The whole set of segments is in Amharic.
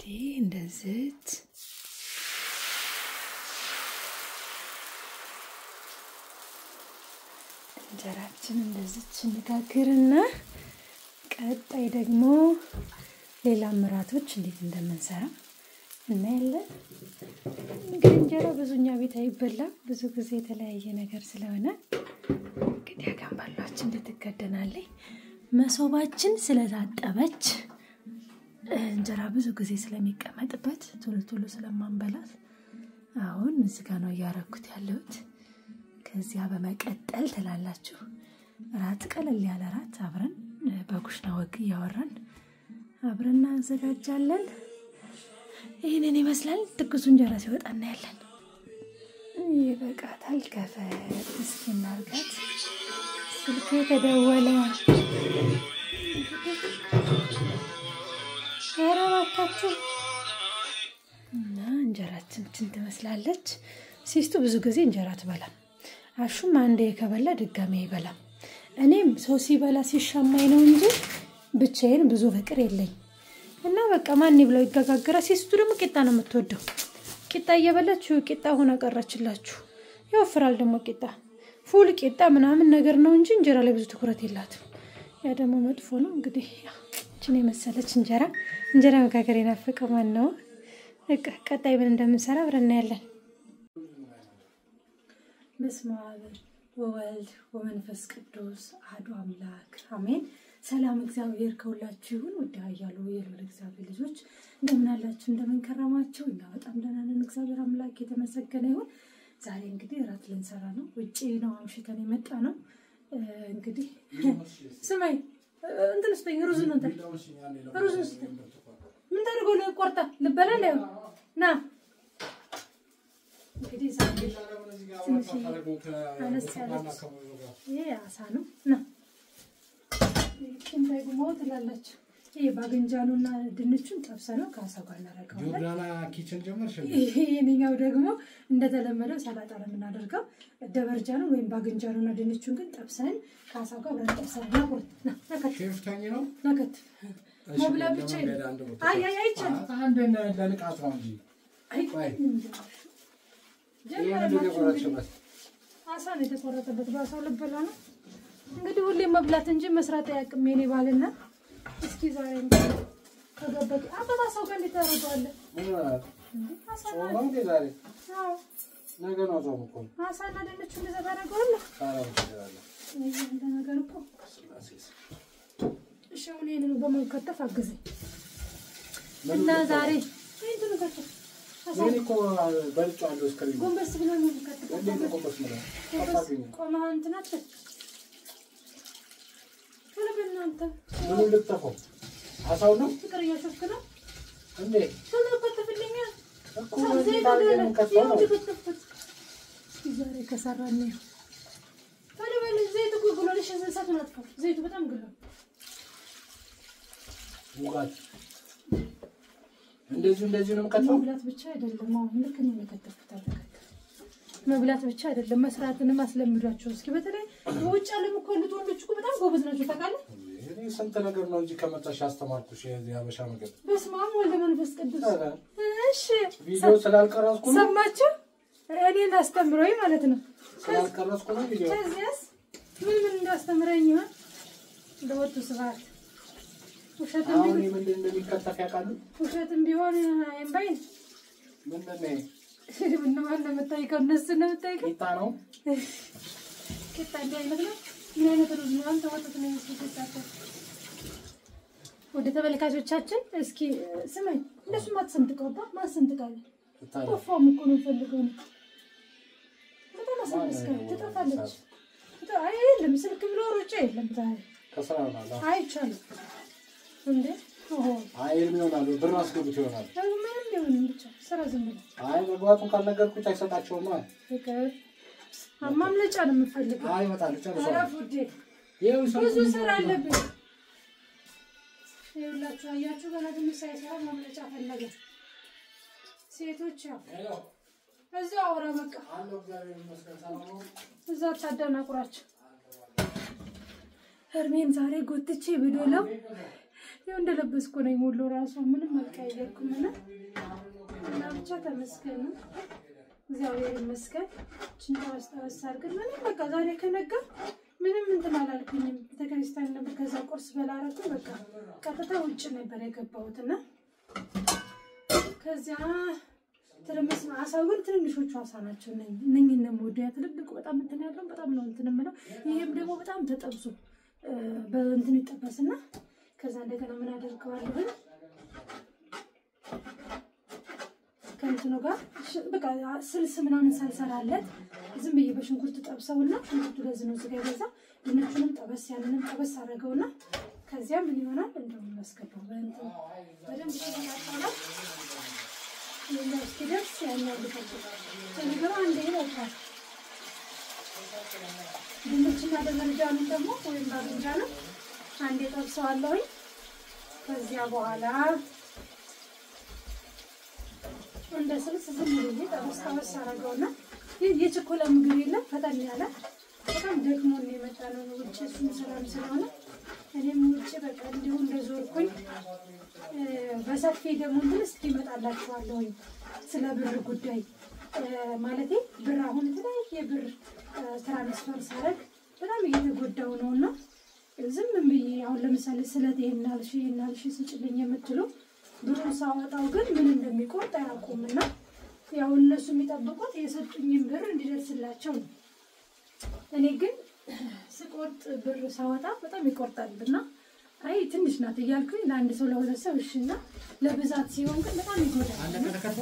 እንግዲህ እንደዚህ እንጀራችን እንደዚህ እንጋግርና ቀጣይ ደግሞ ሌላ ምራቶች እንዴት እንደምንሰራ እናያለን። እንግዲህ እንጀራ ብዙኛ ቤት አይበላም ብዙ ጊዜ የተለያየ ነገር ስለሆነ እንግዲህ አጋምባላችን እንድትከደናለች መሶባችን ስለታጠበች እንጀራ ብዙ ጊዜ ስለሚቀመጥበት ቶሎ ቶሎ ስለማንበላት አሁን እዚህ ጋር ነው ያረኩት ያለሁት። ከዚያ በመቀጠል ተላላችሁ ራት ቀለል ያለ ራት አብረን በኩሽና ወግ ያወራን አብረን አዘጋጃለን። ይሄንን ይመስላል ትኩስ እንጀራ ሲወጣ እናያለን። ይበቃታል ከፈት እስኪ እናርጋት። ስልኬ ተደወለ። አራራታችሁ እና እንጀራችን ትመስላለች። ሲስቱ ብዙ ጊዜ እንጀራ ትበላም። አሹም አንዴ ከበላ ድጋሜ ይበላም። እኔም ሰው ሲበላ ሲሻማኝ ነው እንጂ ብቻዬን ብዙ ፍቅር የለኝ እና በቃ ማን ይብለው ይጋጋራ። ሲስቱ ደግሞ ቂጣ ነው የምትወደው። ቂጣ እየበላችሁ ቂጣ ሆነ ቀረችላችሁ። ይወፍራል ደግሞ ቂጣ ፉል ቂጣ ምናምን ነገር ነው እንጂ እንጀራ ላይ ብዙ ትኩረት የላትም። ያ ደግሞ መጥፎ ነው። እንግዲህ እቺን የመሰለች እንጀራ መጋገር የናፈቀው ማን ነው? በቃ ቀጣይ ምን እንደምንሰራ አብረን እናያለን። በስመ አብ ወወልድ ወመንፈስ ቅዱስ አሐዱ አምላክ አሜን። ሰላም እግዚአብሔር ከሁላችሁ ይሁን። ወዳያሉ የሉል እግዚአብሔር ልጆች እንደምን አላችሁ? እንደምን ከረማችሁ? እና በጣም ደህና ነን። እግዚአብሔር አምላክ የተመሰገነ ይሁን። ዛሬ እንግዲህ ራት ልንሰራ ነው። ውጪ ነው አምሽተን የመጣ ነው። እንግዲህ ስማይ እንትን ስጠኝ ሩዝ ነው እንትን ሩዝ ስጠኝ ምን ታደርገው ነው ቆርጣ ልበላ ነው ና እንግዲህ ዛሬ ይሄ አሳ ነው ና እንደ ደግሞ ትላላችሁ ይሄ ባገንጃኑና ድንቹን ጠብሰነው ካሳው ጋር እናረጋለን። ጆርዳና ኪችን ጀመርሽ። ይሄኛው ደግሞ እንደተለመደው ሰላጣ ነው የምናደርገው። ደበርጃኑ ወይም ባገንጃኑና ድንቹን ግን ጠብሰን ካሳው ጋር አብረን ጠብሰን እናቆርጥና ሼፍታኝ ነው ነከት ሞብላ ብቻ አይ ቻል አንድ ለልቃት ነው እንጂ አይ አሳ ነው የተቆረጠበት ባሳው ልበላ ነው እንግዲህ ሁሌ መብላት እንጂ መስራት ያቅም የኔ ባልና እስኪ ዛሬ ከገበቅ አባታው ጋር እንድታረጋለ አሳ ነው ዛሬ አዎ ነገ ነው ጾምኩ አሳ እና ድንቹ ለዘባረጋለ ታራው ይችላል እንደ ነገር እኮ ሻውን ይሄንን በመከተፍ አግዘ እና ዛሬ እንትን ከተፍ እኔኮ በልጫለሁ እስከዚህ ጎንበስ ብለን ነው ከተፍ እንዴት ነው ጎንበስ ብለን አፋግኝ ቆማ እንትናት ለበናንተ ምን ልትተፈው አሳው ነው ፍቅር ያሸፍክ ነው እንዴ ተለከተፍልኛ እኮ ታገኝ ከተፈው ዛሬ ከሰራን ነው ታለበል ዘይት እኮ ብሎልሽ እንሰሳት ነው አጥፋው ዘይቱ በጣም ግለው ሙጋት እንደዚህ ነው ከተፈው መብላት ብቻ አይደለም አሁን ልክ ነው የከተፍኩት መብላት ብቻ አይደለም መስራትንም አስለምዷቸው እስኪ በተለይ ወጭ ዓለም እኮ ልትወንዶች እኮ በጣም ጎበዝ ናቸው ታውቃለህ። እኔ ስንት ነገር ነው እንጂ ከመጣሽ አስተማርኩሽ የሀበሻ ነገር በስማም ወልደ መንፈስ ቅዱስ እሺ ቪዲዮ ስላልቀረጽኩ ነው ሰማችሁ እኔን አስተምሮኝ ማለት ነው ስላልቀረጽኩ ነው ቪዲዮ ከዚያስ ምን እንዳስተምረኝ ይሆን ለወጡ ስራት ውሸትም ቢሆን ምን እንደሚከተፍ ያውቃሉ ውሸትም ቢሆን አይምባይ ምን ነው ምን ለምታይከው እነሱ ነው የምታይከው ቂጣ ነው ቂጣ እንዳይነት ነው ምን አይነት ሩዝ ነው አንተ ወጥቶ ነው የምትሰጣቸው ወደ ተመልካቾቻችን እስኪ ስማኝ እንደሱ ማትሰንጥቀው ማትሰንጥቀው ተፋም እኮ ነው ፈልገው ነው በጣም አሰብስከ ተጠፋለች አይደለም ስልክ ብሎ ሩጫ የለም ዛሬ ከስራ ነው አይቻልም እንዴ አይል ነው ነው ብር አስገብቶ ይሆናል ምንም ይሁን ብቻ ስራ ዝም ብሎ አይ መግባቱን ካልነገርኩት አይሰጣቸውም ፍቅር ማምለጫ ነው የምፈልገው አይ መጣ ልጨርሰው አራፉዴ ብዙ ስራ አለብኝ ይኸውላችሁ አያችሁ ገና ደግሞ ሳይሰራ ማምለጫ ፈለገ ሴቶች ሄሎ እዛው አውራ በቃ አለው እግዚአብሔር ይመስገን ሰላም እዛው ታደናቁራችሁ እርሜን ዛሬ ጎትቼ ቪዲዮ ነው ይኸው እንደለበስኩ ነኝ ሙሉ ራሱ ምንም አልቀየርኩም እና ብቻ ተመስገን እግዚአብሔር ይመስገን ጭንታ አስተዋሳር ግን ምንም በቃ ዛሬ ከነጋ ምንም እንትን አላልኩኝም ተከሪስታን ነበር ከዛ ቁርስ በላረኩ በቃ ቀጥታ ውጭ ነበር የገባሁትና ከዛ ትርምስ አሳውን ትንንሾቹ አሳ ናቸው ነኝ ነው ወዲያ ትልልቁ በጣም እንትን ያለው በጣም ነው እንትን ማለት ይሄም ደግሞ በጣም ተጠብሶ በእንትን ይጠበስና ከዛ እንደገና ምን አደርገዋለሁ ከእንትኑ ጋር በቃ ስልስ ምናምን ሳልሰራለት ዝም ብዬ በሽንኩርት ጠብሰውና ሽንኩርቱ ለዚህ ነው ዝጋ ይዛ ድንቹንም ጠበስ ያለንም ጠበስ አደረገውና ከዚያ ምን ይሆናል እንደውም መስከተው በእንትን በደንብ ተያጣላ ለምን እስኪደርስ ያኛው ልፈት ስለገባ አንዴ ይወጣል ድንቹና ደረጃውን ደግሞ ወይም ባንጃና አንዴ ጠብሰዋለሁኝ ከዚያ በኋላ እንደ ስልስ ዝም ብዬ ጠበስ አደረገውና የቸኮላ ምግብ የለም ፈጠን ያለ በጣም ደግሞ ነው የመጣነው ውጭ እሱም ሰላም ስለሆነ እኔም ውጭ በቃ እንዲሁ እንደዞርኩኝ በሰፊ ደግሞ እንድንስ ይመጣላችኋለሁ ስለ ብር ጉዳይ ማለቴ ብር አሁን የተለያየ ብር ትራንስፈር ሳረግ በጣም እየተጎዳው ነውና ዝም ብዬ አሁን ለምሳሌ ስለዚህ እናልሽ ስጭልኝ የምትሉ ብሩን ሳወጣው ግን ምን እንደሚቆርጥ አያውቁምና ያው እነሱ የሚጠብቁት የሰጡኝን ብር እንዲደርስላቸው ነው እኔ ግን ስቆርጥ ብር ሳወጣ በጣም ይቆርጣልና አይ ትንሽ ናት እያልኩኝ ለአንድ ሰው ለሁለት ሰው እሺና ለብዛት ሲሆን ግን በጣም ይጎዳል አለከተከተ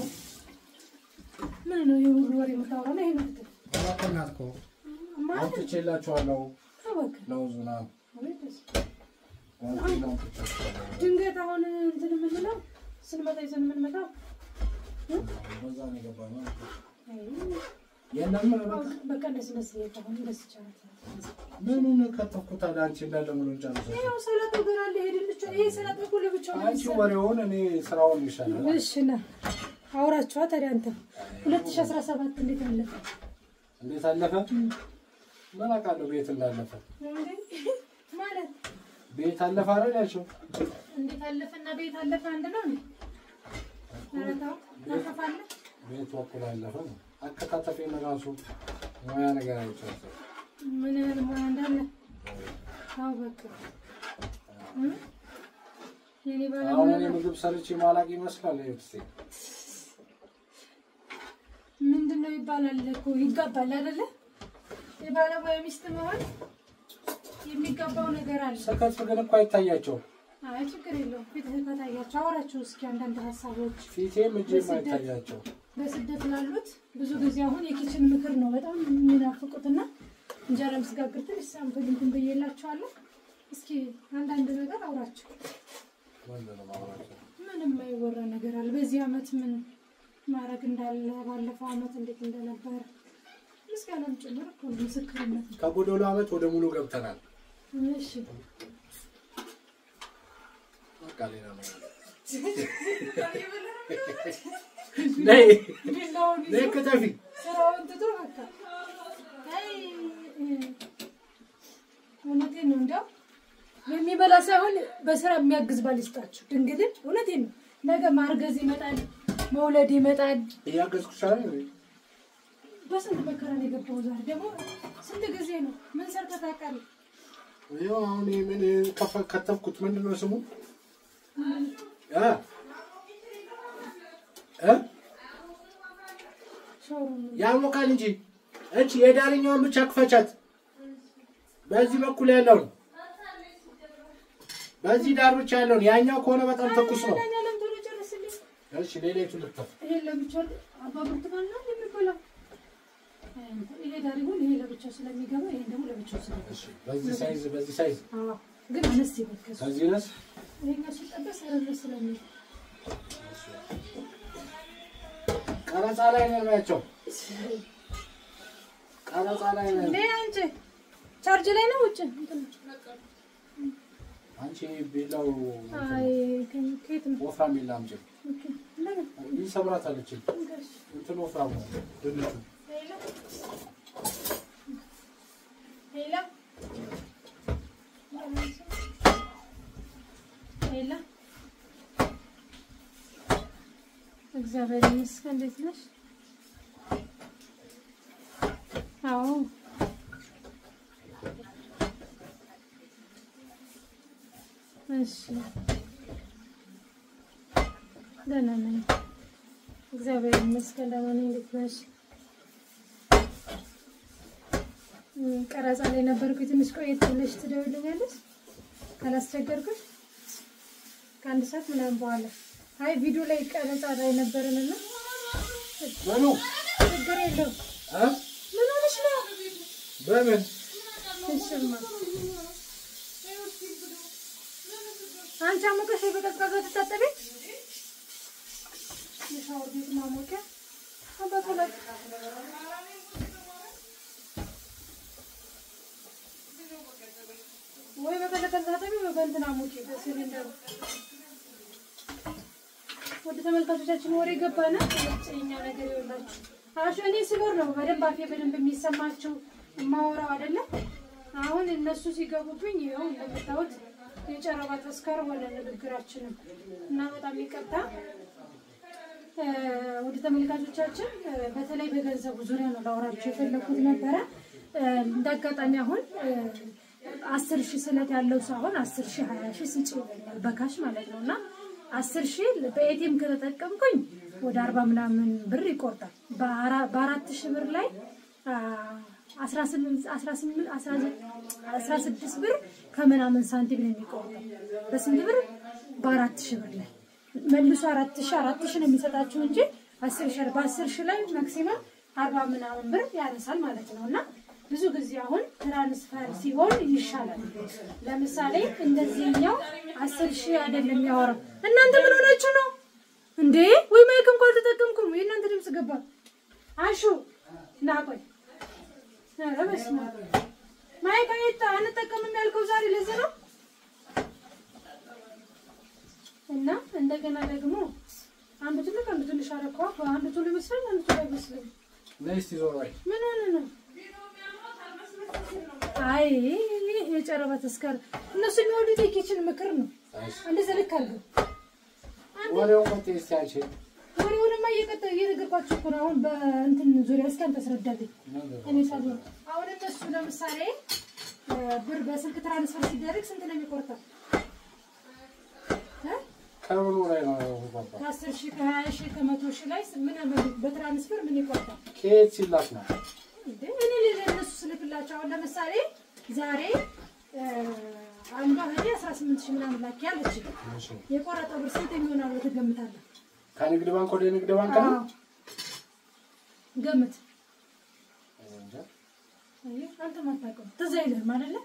ምን ነው የሁሉ ወሬ የምታወራው ነው ይሄ ነው አላከናትኮ ማለት እችላችኋለሁ ለውዙና ድንገት አሁን እንትን ምንለው ስንመጣ ይዘን ምንመጣው በዛው ነው ገባና የለም በቃ እንደዚህ ይታወን እንደስቻለ ምኑን ከተኩታ ዳንቺ እንዳለ ሙሉ እንጨርሰው ያው ሰላጣው ገና ለሄድልሽ ይሄ ሰላጣው ሁሉ ብቻው ነው አንቺ ወሬውን እኔ ስራውን ይሻላል እሺና አውራችኋ ታዲያ አንተ 2017 እንዴት አለፈ ምን አቃለው ቤት እንዳለፈ ማለት ቤት አለፈ አይደልሽ እንዴት አለፈና ቤት አለፈ አንድ ነው አረታው ተፈፋለ ቤት ወኩል አለፈ አከታተፈ መራሱ ሙያ ነገር አይቻልም ምን ሙያ እንዳለ አው በቃ የኔ ባለ አሁን እኔ ምግብ ሰርቼ ማላቅ ይመስላል ይፍሲ ምንድነው ይባላል እኮ ይጋባል አይደለ የባለሙያ ሚስት መሆን የሚጋባው ነገር አለ ሰከፍ ግን እኮ አይታያቸው አይ ችግር የለውም ፊትህ ከታያቸው አወራችሁ እስኪ አንዳንድ ሐሳቦች ፊቴም እጄም አይታያቸው በስደት ላሉት ብዙ ጊዜ አሁን የኪችን ምክር ነው በጣም የሚናፍቁትና እንጀራ መስጋግር ትንሽ ሳምፕል እንትን በየላችኋለሁ እስኪ አንዳንድ ነገር አውራችሁ ምንም የማይወራ ነገር አለ በዚህ አመት ምን ማረግ እንዳለ ባለፈው አመት እንዴት እንደነበር ምስጋናም ጭምር እኮ ምስክርነት ከጎዶሎ አመት ወደ ሙሉ ገብተናል እሺ ካሌና ነው ነይ ከተፊ ስራውን ተተወካ አይ እውነቴን ነው እንደው የሚበላ ሳይሆን በስራ የሚያግዝ ባልስጣችሁ ድንግልን እውነቴን ነው ነገ ማርገዝ ይመጣል መውለድ ይመጣል ያገዝኩሽ አይደል በስንት መከራ ነው የገባው ዛሬ ደግሞ ስንት ጊዜ ነው ምን ሰርተህ ታውቃለህ ይኸው አሁን ምን ከተፍኩት ምንድነው ስሙ ያሞቃል እንጂ እቺ የዳርኛውን ብቻ ክፈቻት በዚህ በኩል ያለውን በዚህ ዳር ብቻ ያለውን ያኛው ከሆነ በጣም ተኩስ ነው እሺ ሌሊቱ ልክተፍ ይሄ ለብቻ አባብርቱና የሚበላው ይሄ ዳሪውን ይሄ ለብቻ ስለሚገባ ይሄ ደግሞ ለብቻ ስለሚገባ እሺ በዚህ ሳይዝ አዎ ግን አነስ ይበከስ ከዚህ ነስ ይሄኛው ሲጠበስ አረለ ስለሚል ቀረጻ ላይ ነው ያቸው ቀረጻ ላይ ነው እንዴ አንቺ ቻርጅ ላይ ነው ውጭ አንቺ ቢላው አይ ከየት ነው ወፍራም ቢላም ጀ ኦኬ ለምን ይሰብራት አለች እንትን ወፍራም ነው ድንቹ ሄላ እግዚአብሔር ይመስገን እንዴት ነሽ? አዎ እሺ ደህና ነኝ እግዚአብሔር ይመስገን ደህና ነኝ እንዴት ነሽ? ቀረጻ ላይ ነበርኩኝ ትንሽ ቆየት ብለሽ ትደውልልኛለሽ ካላስቸገርኩሽ ከአንድ ሰዓት ምናምን በኋላ አይ ቪዲዮ ላይ ቀረጻ ላይ ነበርንና ማኑ ችግር የለውም ምን ሆነሽ ነው በምን እሺማ አንቺ አሞቀሽ በቀዝቃዛ ተታጠቢ የሻወር ቤት ማሞቂያ አባቶላ ወይ በቀዝቃዛ ተታጠቢ ወይ በእንትና አሞቂ በሲሊንደር ወደ ተመልካቾቻችን ወሬ ገባና የኛ ነገር ይወላችሁ አሽ እኔ ሲኖር ነው በደንብ አፌ በደንብ የሚሰማቸው ማወራው አይደለ አሁን እነሱ ሲገቡብኝ ይሄው እንደምታውቁት የጨረባ ተስካር ወለ ንግግራችን እና በጣም ይቀጣ ወደ ተመልካቾቻችን በተለይ በገንዘቡ ዙሪያ ነው ላወራችሁ የፈለኩት ነበር እንዳጋጣሚ አሁን 10,000 ስለት ያለው ሳይሆን 10,000 20,000 ስጪ ይላል በካሽ ማለት ነውና 10,000 በኤቲኤም ከተጠቀምኩኝ ወደ 40 ምናምን ብር ይቆርጣል በ4,000 ብር ላይ 16 ብር ከምናምን ሳንቲም ነው የሚቆርጠው በስንት ብር በ4,000 ብር ላይ መልሶ 4,000 ነው የሚሰጣችሁ እንጂ 10,000 በ10,000 ላይ ማክሲመም 40 ምናምን ብር ያነሳል ማለት ነውና ብዙ ጊዜ አሁን ትራንስፈር ሲሆን ይሻላል ለምሳሌ እንደዚህኛው 10,000 አይደለም ያወራው እናንተ ምን ሆናችሁ ነው እንዴ ወይ ማይክ እንኳን ተጠቀምኩም የእናንተ ድምጽ ገባ አሹ ናቆይ ረበስማ ማይክ አይታ አንጠቀምም ያልከው ዛሬ ለዚህ ነው እና እንደገና ደግሞ አንዱ ትንሽ አረከው አንዱ ትሉ ይመስላል አንዱ ትሉ ይመስላል ነይስ ዞራይ ምን ሆነ ነው አይ የጨረባ ተስካር እነሱ የሚወዱት የኪችን ምክር ነው እንደዛ ልክ አድርገው ወሬው ቆንቴስ ያቺ ወሬውንማ እየነገርኳችሁ እኮ ነው አሁን በእንትን ዙሪያ እስኪ አንተ አስረዳልኝ እኔ ሳልሆን አሁን እነሱ ለምሳሌ ብር በስልክ ትራንስፈር ሲደረግ ስንት ነው የሚቆርጠው ከምን ላይ ነው ባባ 10,000 ከ20,000 ከ100,000 ላይ ምን በትራንስፈር ምን ይቆርጣል ከየት ሲላክ ነው እኔ ለነሱ ስልክላቸው አሁን ለምሳሌ ዛሬ አንዷ ሄደ 18,000 ምናምን ላክ ያለች የቆረጠው ብር ስንት የሚሆነው ትገምታለህ ከንግድ ባንክ ወደ ንግድ ባንክ ነው ገምት አንተ ማታውቀው ትዝ አይልህም አይደለ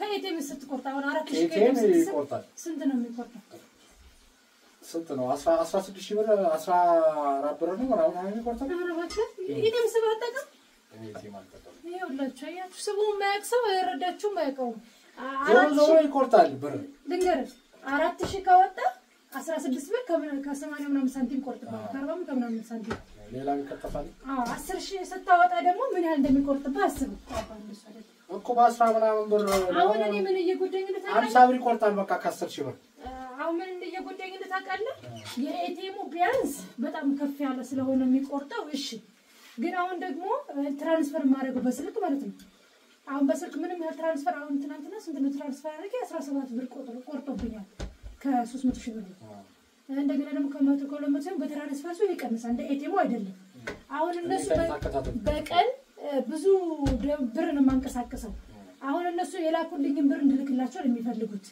ከኤቲኤም ስትቆርጥ አሁን 4,000 ይቆርጣል ስንት ነው የሚቆርጠው ስንት ነው 16,000 ብር 14 ብር ነው ምናምን የሚቆርጠው ኤቲኤም ስባጠቀም ኤቲኤም አልጠቀም ይኸውላችሁ አያችሁ ስቡ ማያክሰው አይረዳችሁም ማያውቀው ዞሮ ይቆርጣል ብር ድንገት 4,000 ካወጣ 16 ብር ከ80 ምናምን ሳንቲም ቆርጥባል 40 ከምናምን ሳንቲም ሌላ ይከፈታል 10,000 ስታወጣ ደግሞ ምን ያህል እንደሚቆርጥባ አስቡ እኮ በ10 ምናምን ብር አሁን እኔ ምን እየጎደኝ ነው ታውቃለህ 50 ብር ይቆርጣል በቃ ከ10,000 ብር አሁን ምን እየጎደኝ ነው ታውቃለህ የኤቲኤሙ ቢያንስ በጣም ከፍ ያለ ስለሆነ የሚቆርጠው እሺ ግን አሁን ደግሞ ትራንስፈር ማድረግ በስልክ ማለት ነው አሁን በስልክ ምንም ያህል ትራንስፈር አሁን ትናንትና ስንት ነው ትራንስፈር አድርጌ 17 ብር ቆርጦብኛል ከ300,000 ብር እንደገና ደግሞ ከ100 ከ200 ሲሆን በትራንስፈር ሰው ይቀንሳል እንደ ኤቲኤሙ አይደለም አሁን እነሱ በቀን ብዙ ብር ነው ማንቀሳቀሰው አሁን እነሱ የላኩልኝን ብር እንድልክላቸው ነው የሚፈልጉት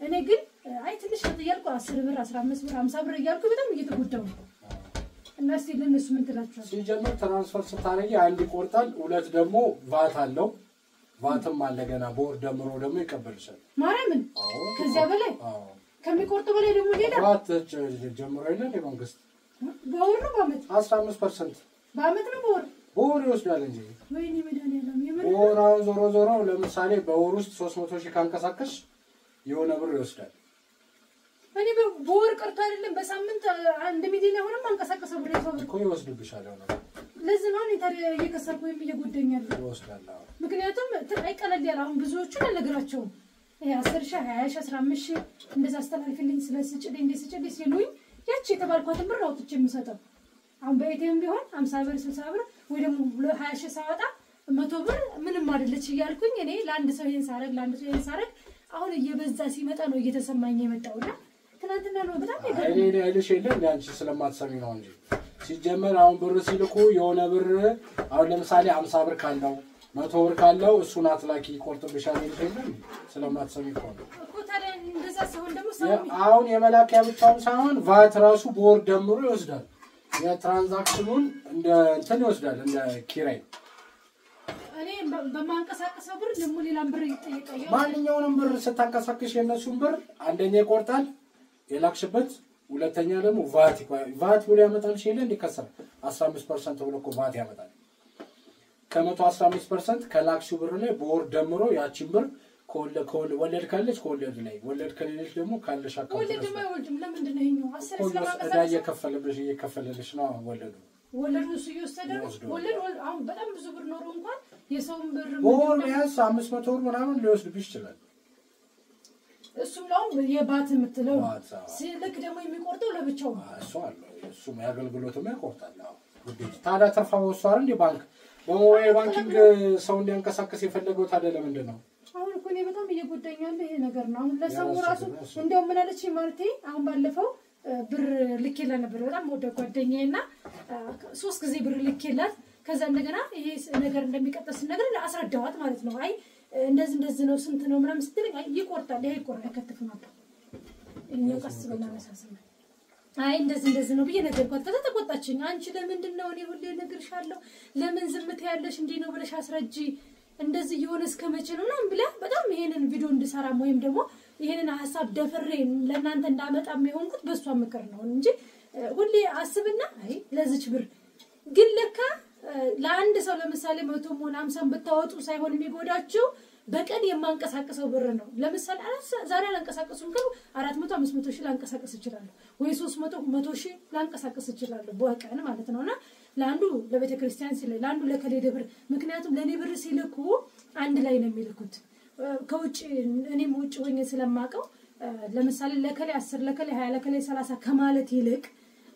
እኔ ግን አይ ትንሽ ተጠያልኩ 10 ብር 15 ብር 50 ብር እያልኩ በጣም እየተጎዳው ነው እና እስቲ ለነሱ ምን ትላችኋል ሲጀምር ትራንስፈር ስታረጊ አንድ ይቆርጣል ሁለት ደግሞ ቫት አለው ቫትም አለ ገና ቦር ደምሮ ደግሞ ይቀበልሻል ማርያምን ከዚያ በላይ ከሚቆርጡ በላይ ደግሞ ሄዳ ቫት ጀምሮ ይላል የመንግስት በወር ነው በአመት 15% በአመት ነው በወር ይወስዳል እንጂ ወይኔ መድኃኒዓለም የምን ዞሮ ለምሳሌ በወር ውስጥ 300,000 ካንቀሳቀሽ የሆነ ብር ይወስዳል እኔ በወር ቀርቶ አይደለም በሳምንት 1 ሚሊዮን አሁንም አንቀሳቀሰው ብር እኮ ይወስድብሻል ነው ለዚህ ነው እኔ ታዲያ እየከሰርኩ እየጎደኛል ይወስዳል ምክንያቱም አይቀለል ያለ አሁን ብዙዎቹ ነገራቸው 10,000 20,000 15,000 እንደዛ አስተላልፍልኝ ስለስጭልኝ እንደስጭልኝ ሲሉኝ ያቺ የተባልኳትን ብር አውጥቼ የምሰጠው አሁን በኤቲኤም ቢሆን 50 ብር 60 ብር ወይ ደግሞ 20 ሺህ ሳወጣ 100 ብር ምንም አይደለች እያልኩኝ እኔ ለአንድ ሰው ይሄን ሳረግ አሁን እየበዛ ሲመጣ ነው እየተሰማኝ የመጣውና ትናንትና ነው በጣም እኔ አይልሽ የለም አንቺ ስለማትሰሚ ነው እንጂ ሲጀመር አሁን ብር ሲልኩ የሆነ ብር አሁን ለምሳሌ 50 ብር ካለው 100 ብር ካለው እሱን አትላኪ ቆርጥብሻል ይልከኝ ስለማትሰሚ እኮ ታዲያ እንደዛ ሲሆን ደግሞ አሁን የመላኪያ ብቻውን ሳይሆን ቫት ራሱ በወር ደምሮ ይወስዳል የትራንዛክሽኑን እንደ እንትን ይወስዳል እንደ ኪራይ እኔ በማንቀሳቀሰው ብር ደግሞ ሌላም ብር ይጠይቃል ማንኛውንም ብር ስታንቀሳቀሽ የነሱን ብር አንደኛ ይቆርጣል የላክሽበት ሁለተኛ ደግሞ ቫት ብሎ ያመጣል ሸለ እንዲከሰር 15% ብሎ እኮ ቫት ያመጣል ከ115% ከላክሽው ብር ላይ በወር ደምሮ ያቺን ብር ወለድ ካለች ከወለድ ላይ ወለድ ከሌለች ደግሞ ካለሽ አካውንት ወለድ ማይወልድም ለምንድን ነው ይሄኛው 10 ስለማቀሳቀስ እየከፈለልሽ ነው ወለዱ ሲወሰደ ወለድ አሁን በጣም ብዙ ብር ኖሮ እንኳን የሰውን ብር በወር ቢያንስ 500 ብር ምናምን ሊወስድብሽ ይችላል እሱም ነው የባት የምትለው ሲልክ ደግሞ የሚቆርጠው ለብቻው እሱ አለ እሱም ያገልግሎትም ያቆርጣል ግዴታ ታዲያ ተርፋው ወሷር እንደ ባንክ በሞባይል ባንኪንግ ሰው እንዲያንቀሳቀስ የፈለገው ታዲያ ለምንድን ነው አሁን እኮ ነው በጣም እየጎዳኛል ይሄ ነገር ነው አሁን ለሰው ራሱ እንደው ምን አለች ማርቴ አሁን ባለፈው ብር ልኬላ ነበር በጣም ወደ ጓደኛዬና 3 ጊዜ ብር ልኬላት ከዛ እንደገና ይሄ ነገር እንደሚቀጥስ ነገር አስረዳዋት ማለት ነው አይ እንደዚህ ነው ስንት ነው ምናምን ስትለኝ አይ ይቆርጣል ይሄ ይቆርጣል ከተፍ ነበር እኛው ቀስ ብለን አነሳሰና አይ እንደዚህ ነው በየነገርኳት ከዛ ተቆጣችኝ አንቺ ለምንድን ነው እኔ ሁሌ ነግርሻለሁ ለምን ዝምት ያለሽ እንዴ ነው ብለሽ አስረጂ እንደዚህ ይሆነ እስከመቼ ነው ምናምን ብላ በጣም ይሄንን ቪዲዮ እንድሰራ ወይም ደግሞ ይሄንን ሐሳብ ደፍሬ ለእናንተ እንዳመጣም የሆንኩት በሷ ምክር ነው እንጂ ሁሌ አስብና አይ ለዚች ብር ግን ለካ ለአንድ ሰው ለምሳሌ 100 ሆነ 50 ብታወጡ ሳይሆን የሚጎዳችሁ በቀን የማንቀሳቀሰው ብር ነው ለምሳሌ ዛሬ ላንቀሳቀሱም ከሩ 400 500 ሺህ ላንቀሳቀስ ይችላል ወይ 300 100 ሺህ ላንቀሳቀስ ይችላል በቀን ማለት ነውና ለአንዱ ለቤተ ክርስቲያን ሲል ለአንዱ ለከሌ ብር ምክንያቱም ለኔ ብር ሲልኩ አንድ ላይ ነው የሚልኩት ከውጭ እኔም ውጭ ሆኜ ስለማቀው ለምሳሌ ለከሌ 10 ለከሌ 20 ለከሌ 30 ከማለት ይልቅ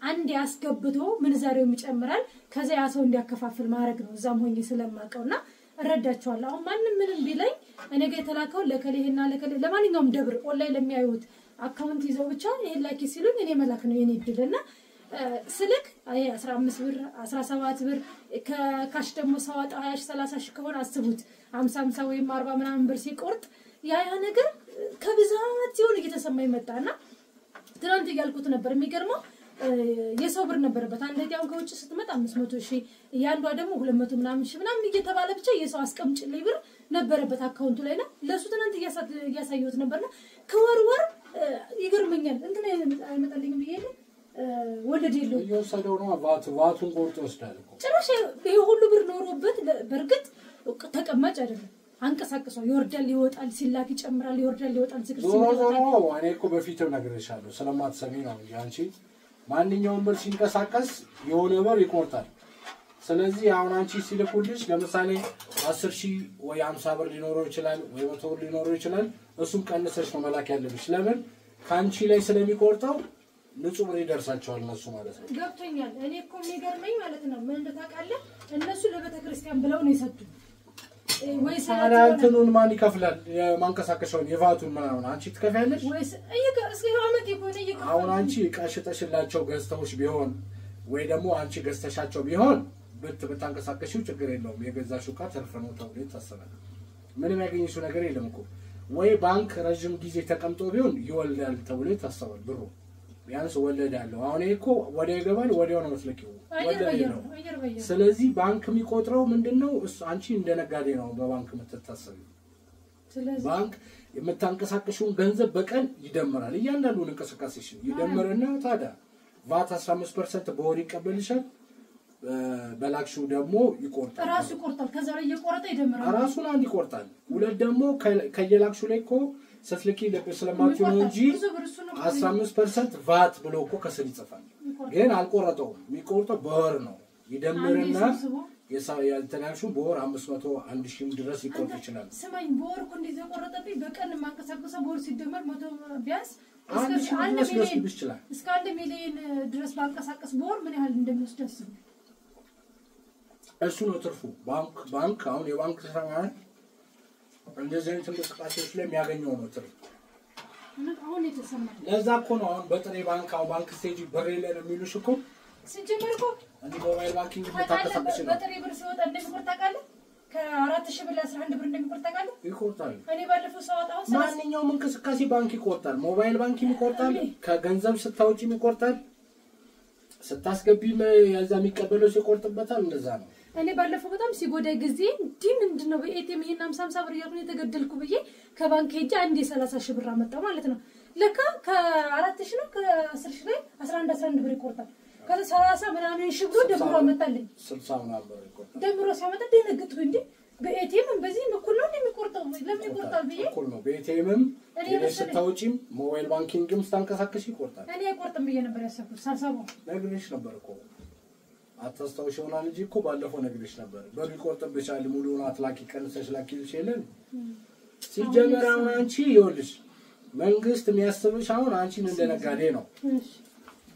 አንድ ያስገብቶ ምን ዛሬው ይጨምራል ከዛ ያ ሰው እንዲያከፋፍል ማድረግ ነው እዛም ሆኜ ስለማቀውና እረዳቸዋለሁ አሁን ማንንም ምንም ቢለኝ እኔ ጋር የተላከው ለከሌና ለከሌ ለማንኛውም ደብር ኦንላይን ለሚያዩት አካውንት ይዘው ብቻ ይሄን ላኪ ሲሉኝ እኔ መላክ ነው የኔ ድልና ስልክ አይ 15 ብር 17 ብር ከካሽ ደግሞ ሰዋጣ 20 30 ሺህ ከሆነ አስቡት 50 ወይም 40 ምናምን ብር ሲቆርጥ ያ ነገር ከብዛት ሲሆን እየተሰማኝ መጣና ትናንት ያልኩት ነበር የሚገርመው የሰው ብር ነበርበት አንደኛው ከውጭ ስትመጣ 500 ሺህ ያንዷ ደግሞ 200 ምናምን ሺህ ምናምን እየተባለ ብቻ የሰው አስቀምጭልኝ ብር ነበርበት አካውንቱ ላይና ለሱ ትናንት ያሳየሁት ነበርና ከወር ይገርመኛል እንትን አይመጣልኝም ብዬ ወለድ የለው እየወሰደው ነው ዋቱን ቆርጦ ወስዳል ጭራሽ ይሄ ሁሉ ብር ኖሮበት በርግጥ ተቀማጭ አይደለም አንቀሳቀሰው ይወርዳል ይወጣል ሲላክ ይጨምራል ይወርዳል ይወጣል ዞሮ እኔ እኮ በፊትም ነግሬሻለሁ ስለማትሰሚ ነው እንጂ አንቺ ማንኛውም ብር ሲንቀሳቀስ የሆነ ብር ይቆርጣል ስለዚህ አሁን አንቺ ሲልኩልሽ ለምሳሌ 10,000 ወይ 50 ብር ሊኖረው ይችላል ወይ 100 ብር ሊኖረው ይችላል እሱን ቀንሰሽ ነው መላክ ያለብሽ ለምን ካንቺ ላይ ስለሚቆርጠው ንጹህ ብር ይደርሳቸዋል እነሱ ማለት ነው ገብቶኛል እኔ እኮ የሚገርመኝ ማለት ነው ምን እንደታውቃለህ እነሱ ለቤተ ክርስቲያን ብለው ነው የሰጡት ወይ ሰራንቱን ማን ይከፍላል የማንቀሳቀሻውን የቫቱን ምናምን አንቺ ትከፍያለሽ ወይስ እስኪ አመት ይቆይ ይከፍላል አሁን አንቺ ቀሽጠሽላቸው ገዝተውሽ ቢሆን ወይ ደግሞ አንቺ ገዝተሻቸው ቢሆን ብታንቀሳቀሽው ችግር የለውም የገዛሽው ካ ተርፍ ነው ተብሎ ይታሰባል ምንም ያገኝሽው ነገር የለም እኮ ወይ ባንክ ረጅም ጊዜ ተቀምጦ ቢሆን ይወልዳል ተብሎ ይታሰባል ብሩ ቢያንስ ወለድ ያለው አሁን እኮ ወደ ይገባል ወዲያው ነው መስለኪው ወለድ ነው ስለዚህ ባንክ የሚቆጥረው ምንድነው አንቺ እንደነጋዴ ነው በባንክ የምትታሰቢው ስለዚህ ባንክ የምታንቀሳቀሽውን ገንዘብ በቀን ይደምራል እያንዳንዱን እንቀሳቀስሽ ይደምርና ታዲያ ቫት 15% በወር ይቀበልሻል በላክሽው ደግሞ ይቆርጣል ራሱ ይቆርጣል ከዛ ላይ እየቆረጠ ይደምራል ራሱን አንድ ይቆርጣል ሁለት ደግሞ ከየላክሽው ላይ እኮ ሰፍለኪ ለስለማችሁ ነው እንጂ 15% ቫት ብሎ እኮ ከስር ይጽፋል ግን አልቆረጠውም የሚቆርጠው በወር ነው ይደምርና ያልተናሽው በወር 500 1000 ድረስ ይቆርጥ ይችላል ስማኝ በወር እኮ እንደዚህ ቆረጠብኝ በቀን ማንቀሳቀሰው በወር ሲደመር 100 ቢያንስ አንድ ሚሊዮን ይችላል እስከ 1 ሚሊዮን ድረስ ባንቀሳቀስ በወር ምን ያህል እንደሚወስድ አስቡ እሱ ነው ትርፉ ባንክ አሁን የባንክ ሰማን እንደዚህ አይነት እንቅስቃሴዎች ላይ የሚያገኘው ነው ትርፍ አሁን የተሰማ ለዛ እኮ ነው አሁን በጥሬ ባንክ ስቴጅ ብር የለን የሚሉሽ እኮ ሲጀመር እኮ እንዴ ሞባይል ባንኪንግ ተታከሳከሽ ነው በጥሬ ብር ሲወጣ እንደሚቆርጥ ታውቃለህ ከ4000 ብር 11 ብር እንደሚቆርጥ ታውቃለህ ይቆርጣል እኔ ባለፈው ሰዋታው ማንኛውም እንቅስቃሴ ባንክ ይቆርጣል ሞባይል ባንኪንግ ይቆርጣል ከገንዘብ ስታውጪ ይቆርጣል ስታስገቢም ያዛ የሚቀበለው ሲቆርጥበታል እንደዛ ነው እኔ ባለፈው በጣም ሲጎዳ ጊዜ እንዴ ምንድነው በኤቲኤም ይሄን 50 ብር ያሉኝ የተገደልኩ ብዬ ከባንክ ሄጄ አንዴ 30 ብር አመጣ ማለት ነው ለካ ከ4000 ነው ከ10000 ላይ 11 ብር ይቆርጣል ከ30 ምናምን ሺህ ብር ደምሮ አመጣልኝ 60 ምናምን ብር ይቆርጣል ደምሮ ሲያመጣ ደነገጥኩ እንዴ በኤቲኤም በዚህ በኩል ነው የሚቆርጠው ለምን ይቆርጣል ብዬ እኩል ነው በኤቲኤምም ለስታውጪም ሞባይል ባንኪንግም ስታንቀሳቀሽ ይቆርጣል እኔ አይቆርጥም ብዬ ነበር ያሰብኩት ሳሳቡ ነግሬሽ ነበር እኮ አታስታውሽ ይሆናል እንጂ እኮ ባለፈው ነግሬሽ ነበር በሚቆርጥብሻል ሙሉውን አትላኪ ቀንሰሽ ላኪልሽ የለን ሲጀመር አሁን አንቺ ይኸውልሽ መንግስት የሚያስብሽ አሁን አንቺን እንደነጋዴ ነው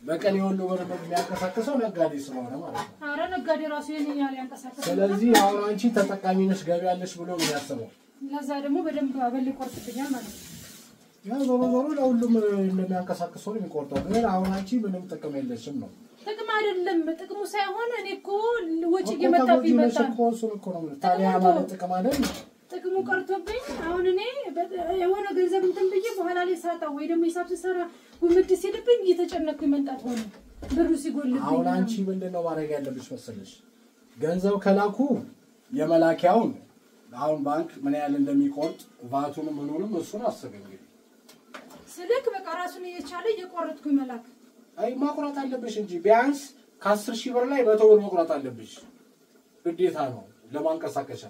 በቀን የወሎ ብር የሚያንቀሳቅሰው ነጋዴ ስለሆነ ማለት ነው አረ ነጋዴ ራሱ የኔ ያለ ያንቀሳቅሰው ስለዚህ አሁን አንቺ ተጠቃሚ ነሽ ገቢ ያለሽ ብሎ ነው ያሰበው ለዛ ደግሞ በደንብ አበል ይቆርጥብኛል ማለት ነው ያው ዞሮ ለሁሉም እንደሚያንቀሳቅሰው ነው የሚቆርጠው ግን አሁን አንቺ ምንም ጥቅም የለሽም ነው ጥቅም አይደለም ጥቅሙ ሳይሆን እኔ እኮ ወጪ እየመጣብኝ መጣ እኮ ነው ታዲያ ማለት ጥቅም አይደል ጥቅሙ ቀርቶብኝ አሁን እኔ የሆነ ገንዘብ እንትን ብዬ በኋላ ላይ ሳጣው ወይ ደግሞ ሂሳብ ሲሰራ ጉምድ ሲልብኝ እየተጨነኩ ይመጣት ሆነ ብሩ ሲጎልብኝ አሁን አንቺ ምንድነው ማድረግ ያለብሽ መሰለሽ ገንዘብ ከላኩ የመላኪያውን አሁን ባንክ ምን ያህል እንደሚቆርጥ ቫቱንም ምኑንም እሱን አስበኝ ስልክ በቃ ራሱን እየቻለ እየቆረጥኩ ይመላክ አይ ማቁረጥ አለብሽ እንጂ ቢያንስ ከ10000 ብር ላይ 100 ብር መቁረጥ አለብሽ ግዴታ ነው ለማንቀሳቀሻ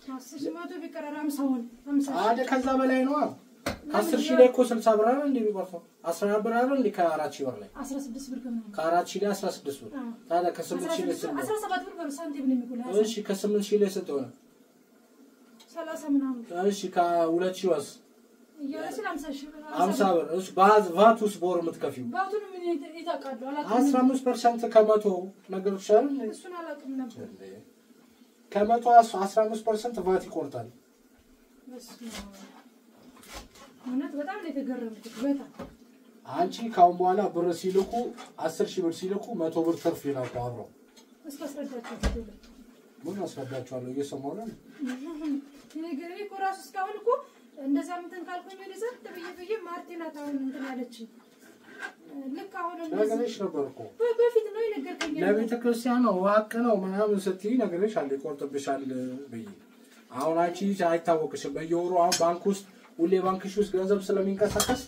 10 ቢቀረራ 50 አደ ከዛ በላይ ነው 10000 ላይ እኮ 60 ብር አይደል እንደሚቆርጠው 10 ብር አይደል እንደ ከ4000 ብር ላይ 16 ብር ከምን ከ4000 ላይ 16 ብር ታዲያ ከ8000 ላይ 17 ብር ሳንቲም ነው የሚቆላ እሺ ከ8000 ላይ ስንት ሆነ 30 ምናምን እሺ ከ2000 ወስ ያለስለ 50 ብር እሺ ቫቱስ ቦር የምትከፊው ቫቱን ምን ይታቃሉ አላውቅም 15% ከመቶ ነገሮች አይደል እሱን አላውቅም ነበር ከመቶ 15% ቫት ይቆርጣል እውነት በጣም የተገረምኩት በጣም አንቺ ካሁን በኋላ ብር ሲልኩ 10000 ብር ሲልኩ 100 ብር ትርፍ ይላሉ አብረው እስከ አስረዳቸው ምን አስረዳቸዋለሁ እየሰማሁ ነው ነገሬ እኮ ራሱ እስካሁን እኮ እንደዛ እንትን ካልኩኝ ወደዛ ተብዬ ማርቲና ታውን እንትን አለች ልክ አሁን ነገርሽ ነበር እኮ በፊት ነው የነገርከኝ ለቤተ ክርስቲያን ነው ዋቅ ነው ምናምን ስትይ ነገርሽ አለ ይቆርጥብሻል በይ አሁን አንቺ አይታወቅሽም በየወሩ አሁን ባንክ ውስጥ ሁሌ ባንክሽ ውስጥ ገንዘብ ስለሚንቀሳቀስ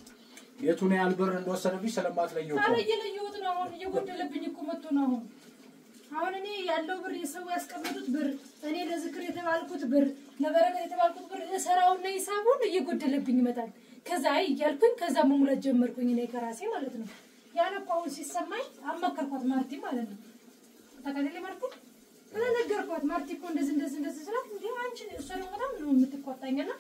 የቱን ያህል ብር እንደወሰደብሽ ስለማትለየው አረ እየለየሁት ነው አሁን እየጎደለብኝ እኮ መጥቶ ነው አሁን እኔ ያለው ብር የሰው ያስቀምጡት ብር እኔ ለዝክር የተባልኩት ብር ለበረከት የተባልኩት ብር እሰራውና ሂሳቡን እየጎደለብኝ ይመጣል ከዛ እያልኩኝ ከዛ መሙላት ጀመርኩኝ እኔ ከራሴ ማለት ነው ያን እኮ አሁን ሲሰማኝ አመከርኳት ማርቲ ማለት ነው ታውቃለህ ማርቲ ነገርኳት ማርቲ እኮ እንደዚህ ስላት እንዴ አንቺ እሷ ነው በጣም ነው የምትቆጣኝና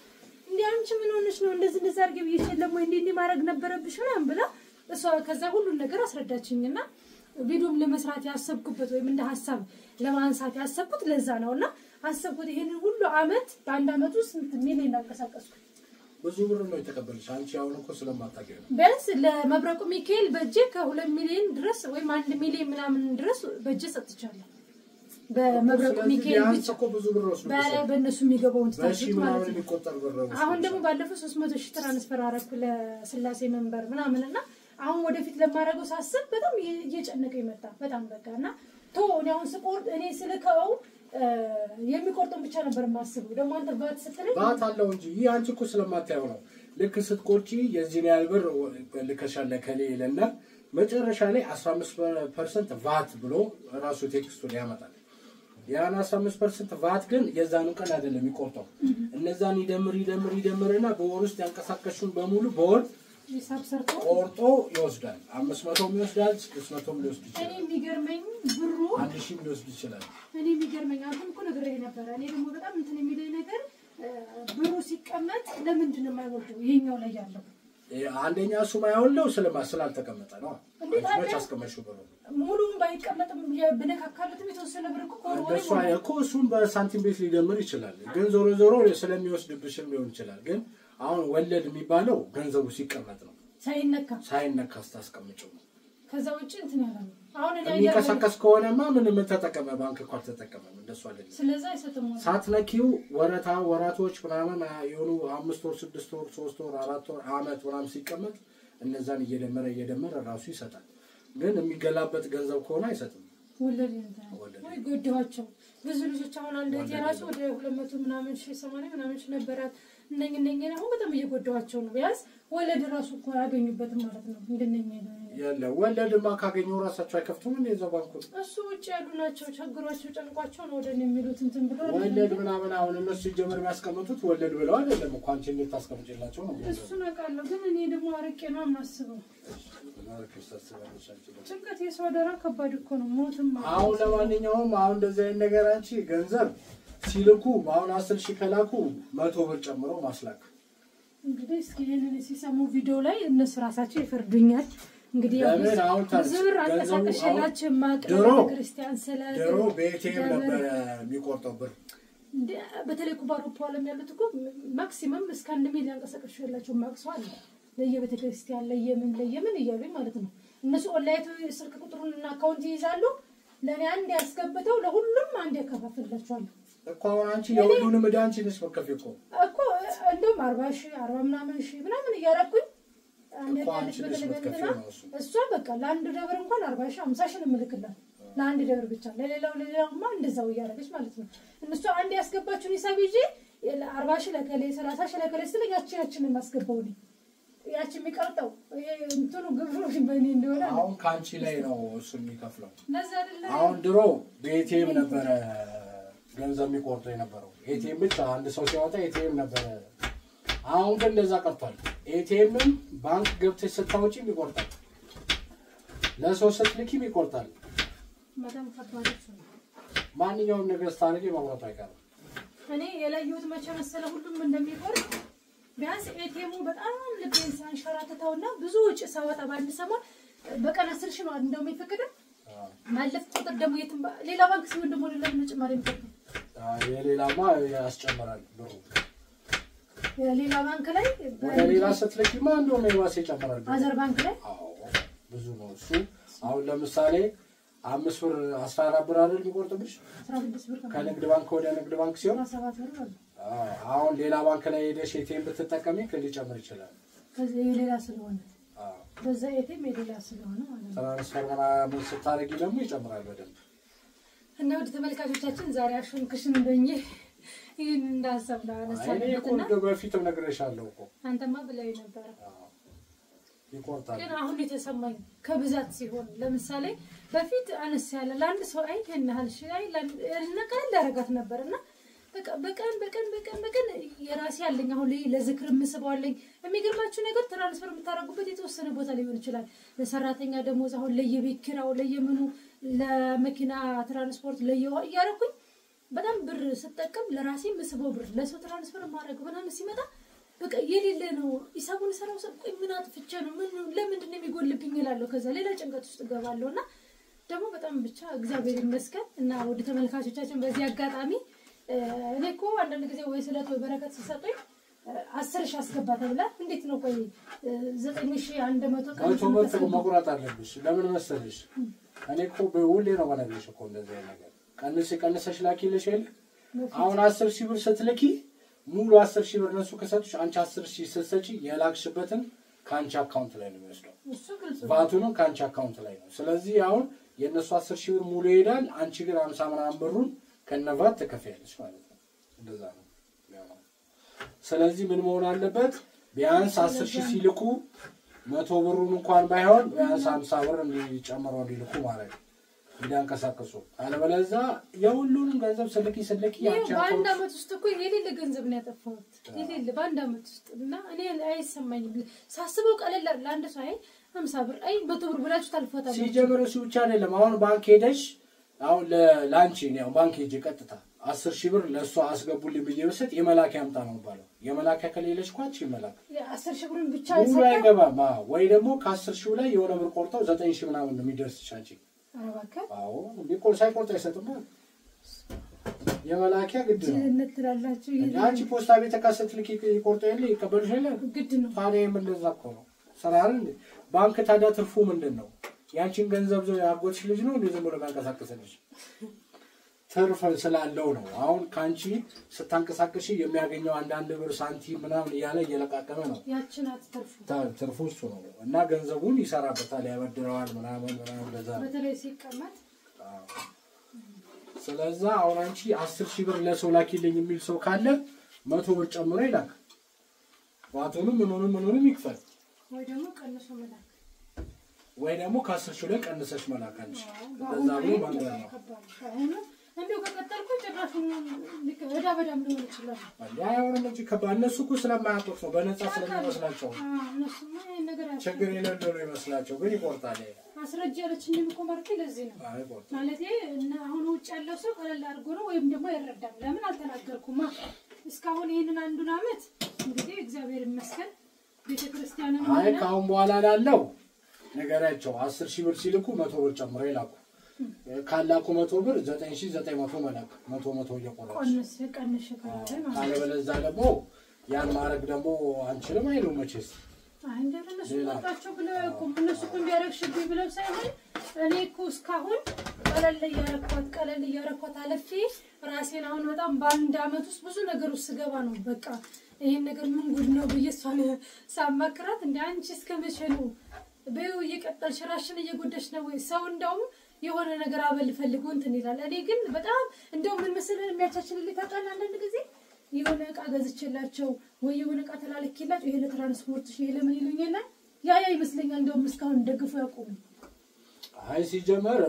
እንዴ አንቺ ምን ሆነሽ ነው እንደዚህ አድርጌ ብዬሽ ወይ እንዴ ማድረግ ነበረብሽ ምናምን ብላ እሷ ከዛ ሁሉ ነገር አስረዳችኝና ቪዲዮም ለመስራት ያሰብኩበት ወይም እንደ ሐሳብ ለማንሳት ያሰብኩት ለዛ ነውና አሰብኩት ይሄንን ሁሉ አመት በአንድ አመት ውስጥ ሚሊዮን እንዳንቀሳቀስኩ ብዙ ብር ነው የተቀበልሽ አንቺ አሁን እኮ ስለማታገኝ ቢያንስ ለመብረቁ ሚካኤል በእጄ ከ2 ሚሊዮን ድረስ ወይም 1 ሚሊዮን ምናምን ድረስ በእጄ ሰጥቻለሁ በመብረቁ ሚካኤል ብቻ እኮ ብዙ ብር ወስዶ በእነሱ የሚገባውን ታዲያ ማለት ነው የሚቆጠር ብር ነው አሁን ደግሞ ባለፈው 300,000 ትራንስፈር አረኩ ለስላሴ መንበር ምናምንና አሁን ወደፊት ለማረጋው ሳስብ በጣም እየጨነቀ ይመጣ በጣም በቃና እኔ አሁን ስቆርጥ እኔ ስልከው የሚቆርጠው ብቻ ነበር ማስበው ደግሞ አንተ ባት ስትለኝ ባት አለው እንጂ ይሄ አንቺ እኮ ስለማታየው ነው ልክ ስትቆርጪ የዚህን ያህል ብር ልከሻለ ከሌ ይለና መጨረሻ ላይ 15% ቫት ብሎ ራሱ ቴክስቱን ያመጣል ያን 15% ቫት ግን የዛኑ ቀን አይደለም የሚቆርጠው እነዛን ይደምርና በወር ውስጥ ያንቀሳቀሹን በሙሉ በወር ሂሳብ ሰርቶ ቆርጦ ይወስዳል 500 ይወስዳል 600 ሊወስድ ይችላል እኔ የሚገርመኝ ብሩ 1000 ሊወስድ ይችላል እኔ የሚገርመኝ አሁን እኮ ነገር ይሄ ነበር እኔ ደግሞ በጣም እንትን የሚለኝ ነገር ብሩ ሲቀመጥ ለምንድን ነው የማይወርደው ይሄኛው ላይ ያለው አንደኛ እሱ ማያውለው ስላልተቀመጠ ነው መች አስቀመሽው ብሎ ሙሉን ባይቀመጥም በነካካለትም የተወሰነ ብር እኮ እሱን በሳንቲም ቤት ሊደምር ይችላል ግን ዞሮ ስለሚወስድብሽም ሊሆን ይችላል ግን አሁን ወለድ የሚባለው ገንዘቡ ሲቀመጥ ነው ሳይነካ ስታስቀምጪው ነው ከዛ ውጪ እንትን ያላል አሁን እኔ የሚከሰከስ ከሆነማ ምንም ተጠቀመ ባንክ እኮ ተጠቀመ እንደሱ አይደለም ስለዚህ አይሰጥም ሳትነኪው ወራቶች ምናምን የሆኑ 5 ወር 6 ወር 3 ወር 4 ወር አመት ምናምን ሲቀመጥ እነዛን እየደመረ ራሱ ይሰጣል ግን የሚገላበት ገንዘብ ከሆነ አይሰጥም ወለድ ወይ ጎደዋቸው ብዙ ልጆች አሁን አንድ የራሱ ወደ 200 ምናምን 80 ምናምን ነበራት እነኝ ነው በጣም እየጎደዋቸው ነው ቢያንስ ወለድ ራሱ እኮ ያገኙበትም ማለት ነው እንደነኝ ያለ ወለድማ ካገኙ ራሳቸው አይከፍቱም እንደ እዛው ባንኩ እሱ ውጭ ያሉ ናቸው ቸግሯቸው ጨንቋቸው ነው ወደኔ የሚሉት እንትን ብሎ ወለድ ምናምን አሁን እነሱ ጀመር የሚያስቀምጡት ወለድ ብለው አይደለም እኮ አንቺ እንዴት ታስቀምጪላቸው ነው እሱ ነቃለው ግን እኔ ደግሞ አርቄ ነው የማስበው ጭንቀት የሰው ደራ ከባድ እኮ ነው ሞትም አሁን ለማንኛውም አሁን እንደዚህ አይነት ነገር አንቺ ገንዘብ ሲልኩ አሁን 10,000 ከላኩ 100 ብር ጨምሮ ማስላክ እንግዲህ እስኪ ይሄንን ሲሰሙ ቪዲዮ ላይ እነሱ ራሳቸው ይፈርዱኛል እንግዲህ ያው ዝር አንተሳቀሽላችሁ ማቀረ ክርስቲያን ሰላም ድሮ ቤቴም ነበር የሚቆርጠው ብር በተለይ ኩባሮፖ ዓለም ያሉት እኮ ማክሲመም እስከ 1 ሚሊዮን ቀሰቀሽላችሁ ማክሷል ለየቤተክርስቲያን ለየምን ይያሉኝ ማለት ነው እነሱ ኦንላይን ስልክ ቁጥሩንና አካውንት ይይዛሉ ለኔ አንድ ያስገብተው ለሁሉም አንድ ያከፋፍላችኋል እኮ አንቺ የሁሉንም መዳንቺ ነሽ መከፈል እኮ እንደውም 40 ሺህ ምናምን እያረኩኝ አንድ ያለች በተለበለና እሷ በቃ ለአንድ ደብር እንኳን 40 ሺህ 50 ሺህ እንመልክላት ለአንድ ደብር ብቻ ለሌላውማ እንደዛው እያረገች ማለት ነው እነሱ አንድ ያስገባችሁን ሂሳብ ይዤ 40 ሺህ ለከሌ 30 ሺህ ለከሌ ስለኛችን ማስገባው ነው ያቺ የሚቀርጠው እንትኑ ግብሩ በእኔ እንደሆነ አሁን ካንቺ ላይ ነው እሱ የሚከፍለው ለዛ አይደለም አሁን ድሮ በኤቲኤም ነበር ገንዘብ የሚቆርጠው የነበረው ኤቲኤም ብቻ አንድ ሰው ሲያወጣ ኤቲኤም ነበር አሁን ግን እንደዛ ቀርቷል ኤቲኤምም ባንክ ገብተሽ ስታወጪ ይቆርጣል ለሰው ስትልኪ ይቆርጣል ማዳም ከባድ ነው ማንኛውም ነገር ስታረጊ ማውራቱ አይቀርም እኔ የላየሁት መቼ መሰለ ሁሉም እንደሚቆርጥ ቢያንስ ኤቲኤሙ በጣም ልቤን ሳንሸራተታውና ብዙ ወጪ ሳወጣ ባንድ ሰሞን በቀን 10 ሺህ ነው እንደውም ይፈቀደ ማለፍ ቁጥር ደግሞ የትም ሌላ ባንክ ሲሆን ደግሞ ሌላ መጨመር ይመጣል የሌላማ ያስጨምራል ብሩ የሌላ ባንክ ላይ ወደሌላ ስትልኪማ እንደውም የዋስ ይጨምራል አዘር ባንክ ላይ አዎ ብዙ ነው እሱ አሁን ለምሳሌ 5 ብር 14 ብር አይደል የሚቆርጥብሽ 16 ብር ከንግድ ባንክ ወደ ንግድ ባንክ ሲሆን 17 ብር ነው አሁን ሌላ ባንክ ላይ ሄደሽ ኤቲኤም ብትጠቀሚ ሊጨምር ይችላል ከዚህ የሌላ ስለሆነ በዛ ኤቲኤም የሌላ ስለሆነ ማለት ነው ትራንስፈር ምናምን ስታረጊ ደግሞ ይጨምራል በደንብ እና ወደ ተመልካቾቻችን ዛሬ አሽንክሽን እንደኝ ይሄን እንዳሰብና አነሳለሁና እኔ በፊትም ነግሬሻለሁ እኮ አንተማ ብለይ ነበር ይቆርጣል ግን አሁን የተሰማኝ ከብዛት ሲሆን ለምሳሌ በፊት አነስ ያለ ለአንድ ሰው አይተናል ሻይ ለነቀል ያረጋት ነበርና በቀን የራሴ ያለኝ አሁን ለዝክር መስባለኝ የሚገርማችሁ ነገር ትራንስፈር የምታረጉበት የተወሰነ ቦታ ሊሆን ይችላል ለሰራተኛ ደሞዝ አሁን ለየቤት ኪራው ለየምኑ ለመኪና ትራንስፖርት ያረኩኝ በጣም ብር ስጠቀም ለራሴ መስበው ብር ለሰው ትራንስፈር ማድረግ ምናምን ሲመጣ በቃ የሌለ ነው ሂሳቡን ሰራው ሰቆይ ምን አጥፍቼ ነው ለምንድን ነው የሚጎልብኝ ይላል ከዛ ሌላ ጭንቀት ውስጥ ገባለውና ደግሞ በጣም ብቻ እግዚአብሔር ይመስገን እና ወደ ተመልካቾቻችን በዚህ አጋጣሚ እኔ እኮ አንድ ጊዜ ወይ ስለቶ በረከት ሲሰጠኝ 10,000 አስገባ ተብላ እንዴት ነው ቆይ 9,100 ቀን መቁረጥ አለብሽ ለምን መሰለሽ እኔ እኮ በሁሌ ነው ማለት እኮ እንደዚህ ነገር ቀንሰሽ ላኪልሽ አይደል አሁን 10,000 ብር ስትልኪ ሙሉ 10,000 ብር ነሱ ከሰጡሽ አንቺ 10,000 ስትሰጪ የላክሽበትን ካንቺ አካውንት ላይ ነው የሚወስደው ባቱን ካንቺ አካውንት ላይ ነው ስለዚህ አሁን የነሱ 10,000 ብር ሙሉ ይሄዳል አንቺ ግን 50 ምናምን ብሩን ከነባት ተከፈያለሽ ማለት ነው እንደዛ ነው ስለዚህ ምን መሆን አለበት ቢያንስ 10,000 ሲልኩ 100 ብሩን እንኳን ባይሆን ቢያንስ 50 ብር እንዲጨምረው እንዲልኩ ማለት እንዲያንቀሳቀሱ አለበለዚያ የሁሉንም ገንዘብ ስለኪ ያቻ በአንድ አመት ውስጥ እኮ የሌለ ገንዘብ ነው ያጠፋሁት የሌለ በአንድ አመት ውስጥ እና እኔ አይሰማኝም ሳስበው ቀለል ለአንድ ሰው 50 ብር 100 ብር ብላችሁ ታልፈታላችሁ ሲጀምሩ ብቻ አይደለም አሁን ባንክ ሄደሽ አሁን ለላንቺ ነው ባንክ ሄጄ ቀጥታ 10,000 ብር ለሷ አስገቡልኝ ብዬ በሰጥ የመላክ ያምጣ ነው ባለው የመላክ ከሌለሽ ቋንቺ ይመላክ 10,000 ብሩን ብቻ አይገባም ወይ ደግሞ ከ10,000 ላይ የሆነ ብር ቆርጠው 9,000 ምናምን ነው የሚደርስሽ አንቺ አዎ ቢቆል ሳይቆርጥ አይሰጥም የመላኪያ ግድ ነው እንትላላችሁ አንቺ ፖስታ ቤት ተካሰት ልክ ይቆርጠው የለ ይቀበልሽ የለ ግድ ነው ታዲያ ምን እንደዛ እኮ ነው ሰራን ባንክ ታዲያ ትርፉ ምንድነው ያንቺን ገንዘብ ዘው ያጎትሽ ልጅ ነው እንደዚህ ብሎ ማንቀሳቀስልሽ ትርፍ ስላለው ነው አሁን ካንቺ ስታንቀሳቀሽ የሚያገኘው አንድ ብር ሳንቲም ምናምን ያለ እየለቃቀመ ነው ያችን ትርፉ እሱ ነው እና ገንዘቡን ይሰራበታል ያበድረዋል ምናምን ለዛ በተለይ ሲቀመጥ ስለዚህ አሁን አንቺ 10,000 ብር ለሰው ላኪልኝ የሚል ሰው ካለ 100 ብር ጨምሮ ይላክ ዋቱንም ምኑንም ይክፈል ወይ ደግሞ ከ10,000 ላይ ቀንሰሽ መላክ አንቺ እንደዛ ነው መንገር ነው እንደው ከቀጠልኩ ጭራሽ በዳም ሊሆን ይችላል ያያውን እንጂ ከነሱ እኮ ስለማያውቁት ነው በነፃ ስለሚመስላቸው እነሱ ነገር ችግር የሌለው ይመስላቸው ግን ይቆርጣል አስረጅ ያለችኝ እኮ ማርኬ ለዚህ ነው ማለት እና አሁን ውጭ ያለው ሰው ቀለል አድርጎ ነው ወይም ደግሞ አይረዳም ለምን አልተናገርኩማ እስካሁን ይሄንን አንዱን አመት እንግዲህ እግዚአብሔር ይመስገን ቤተክርስቲያንም አይ ካሁን በኋላ ላለው ነገራቸው 10,000 ብር ሲልኩ 100 ብር ጨምሮ ይላኩ ካላኩ 100 ብር 9,900 መላክ 100 እየቆረጠ ቀንሽ ካለበለዛ ደግሞ ያን ማረግ ደግሞ አንችልም አይሉም መቼስ እንደነሱ ወጣቸው ብለው እነሱ እንዲያረግሽብኝ ብለው ሳይሆን እኔ እኮ እስካሁን ቀለል እያረኳት አለፊ ራሴን አሁን በጣም በአንድ አመት ውስጥ ብዙ ነገር ውስጥ ገባ ነው በቃ ይሄን ነገር ምን ጉድ ነው በየሷን ሳማክራት እንደ አንቺ እስከመቼ ነው በዩ እየቀጠልሽ ራስሽን እየጎደሽ ነው ወይ ሰው እንደው የሆነ ነገር አበል ፈልጎ እንትን ይላል እኔ ግን በጣም እንደው ምን መሰለኝ የሚያቻችልልኝ ታውቃለህ አንድ ጊዜ የሆነ ዕቃ ገዝቼላቸው ወይ የሆነ ዕቃ ተላልኬላቸው ይሄ ለትራንስፖርትሽ ይሄ ለምን ይሉኝና ያ ይመስለኛል እንደው እስካሁን ደግፎ ያቆሙ አይ ሲጀመር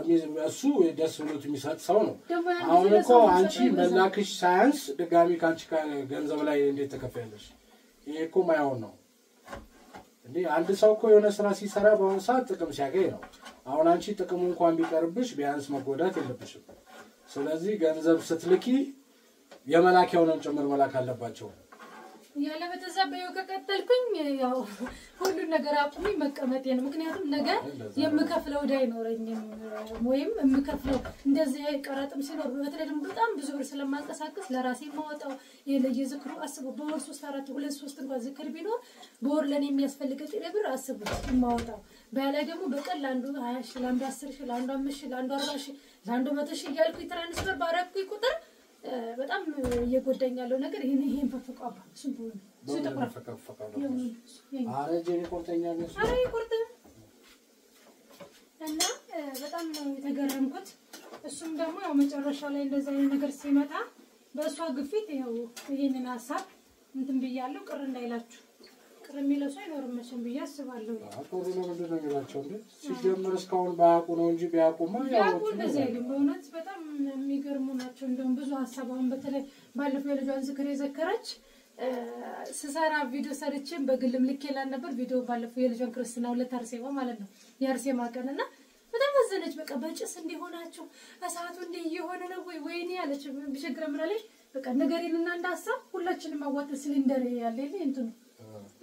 እሱ ደስ ብሎት የሚሰጥ ሰው ነው አሁን እኮ አንቺ መላክሽ ሳይንስ ድጋሚ ካንቺ ገንዘብ ላይ እንዴት ተከፈለሽ ይሄ እኮ ማይሆን ነው እንዴ አንድ ሰው እኮ የሆነ ስራ ሲሰራ በአሁን ሰዓት ጥቅም ሲያገኝ ነው አሁን አንቺ ጥቅሙ እንኳን ቢቀርብሽ ቢያንስ መጎዳት የለብሽም ስለዚህ ገንዘብ ስትልኪ የመላኪያውን ጭምር መላክ አለባቸው ያለ በተዛበየው ከቀጠልኩኝ ያው ሁሉ ነገር አቁሚ መቀመጥ ነው ምክንያቱም ነገ የምከፍለው ዳይ ኖርኝም ወይም የምከፍለው እንደዚህ ቀራጥም ሲኖር በተለይ ደግሞ በጣም ብዙ ብር ስለማንቀሳቀስ ለራሴ ማወጣው የለየዝክሩ አስቡ በወር 3 4 2 3 እንኳን ዝክር ቢኖር በወር ለኔ የሚያስፈልገው ጥሬ ብር አስቡ ማወጣው በላይ ደግሞ በቀል አንዱ 20 ለአንዱ 10 ለአንዱ 5 ለአንዱ 40 ለአንዱ 100 እያልኩ ትራንስፈር ባረኩኝ ቁጥር በጣም እየጎዳኝ ያለው ነገር ይሄን ፈፈቀው እሱ ተፈቀፈቀው አረጀ ይቆርጠኛ ነው አረ ይቆርጠኝ እና በጣም የተገረምኩት እሱም ደግሞ ያው መጨረሻ ላይ እንደዛ አይነት ነገር ሲመጣ በእሷ ግፊት ያው ይሄንን ሐሳብ እንትን ብያለሁ ቅር እንዳይላችሁ ቅር የሚለው ሰው አይኖርም መቼም ብዬ አስባለሁ አቆሩ ነው ምንድነው የሚላቸው እንዴ ሲጀምር እስካሁን ባያቁ ነው እንጂ ቢያቁማ ያው እንደዚህ አይደለም በእውነት በጣም የሚገርሙ ናቸው እንደውም ብዙ ሐሳባውን በተለይ ባለፈው የልጇን ዝክር የዘከረች ስሰራ ቪዲዮ ሰርቼም በግልም ልኬላን ነበር ቪዲዮ ባለፈው የልጇን ክርስትና ሁለት አርሴማ ማለት ነው የአርሴማ ቀንና በጣም ወዘነች በቃ በጭስ እንዲሆናቸው አሳቱ እንደ ይሆነ ነው ወይኔ ያለች ቢቸግረ ምን አለች በቃ ነገሪንና እንዳሳብ ሁላችንም አዋጥ ሲሊንደር ያለኝ እንትን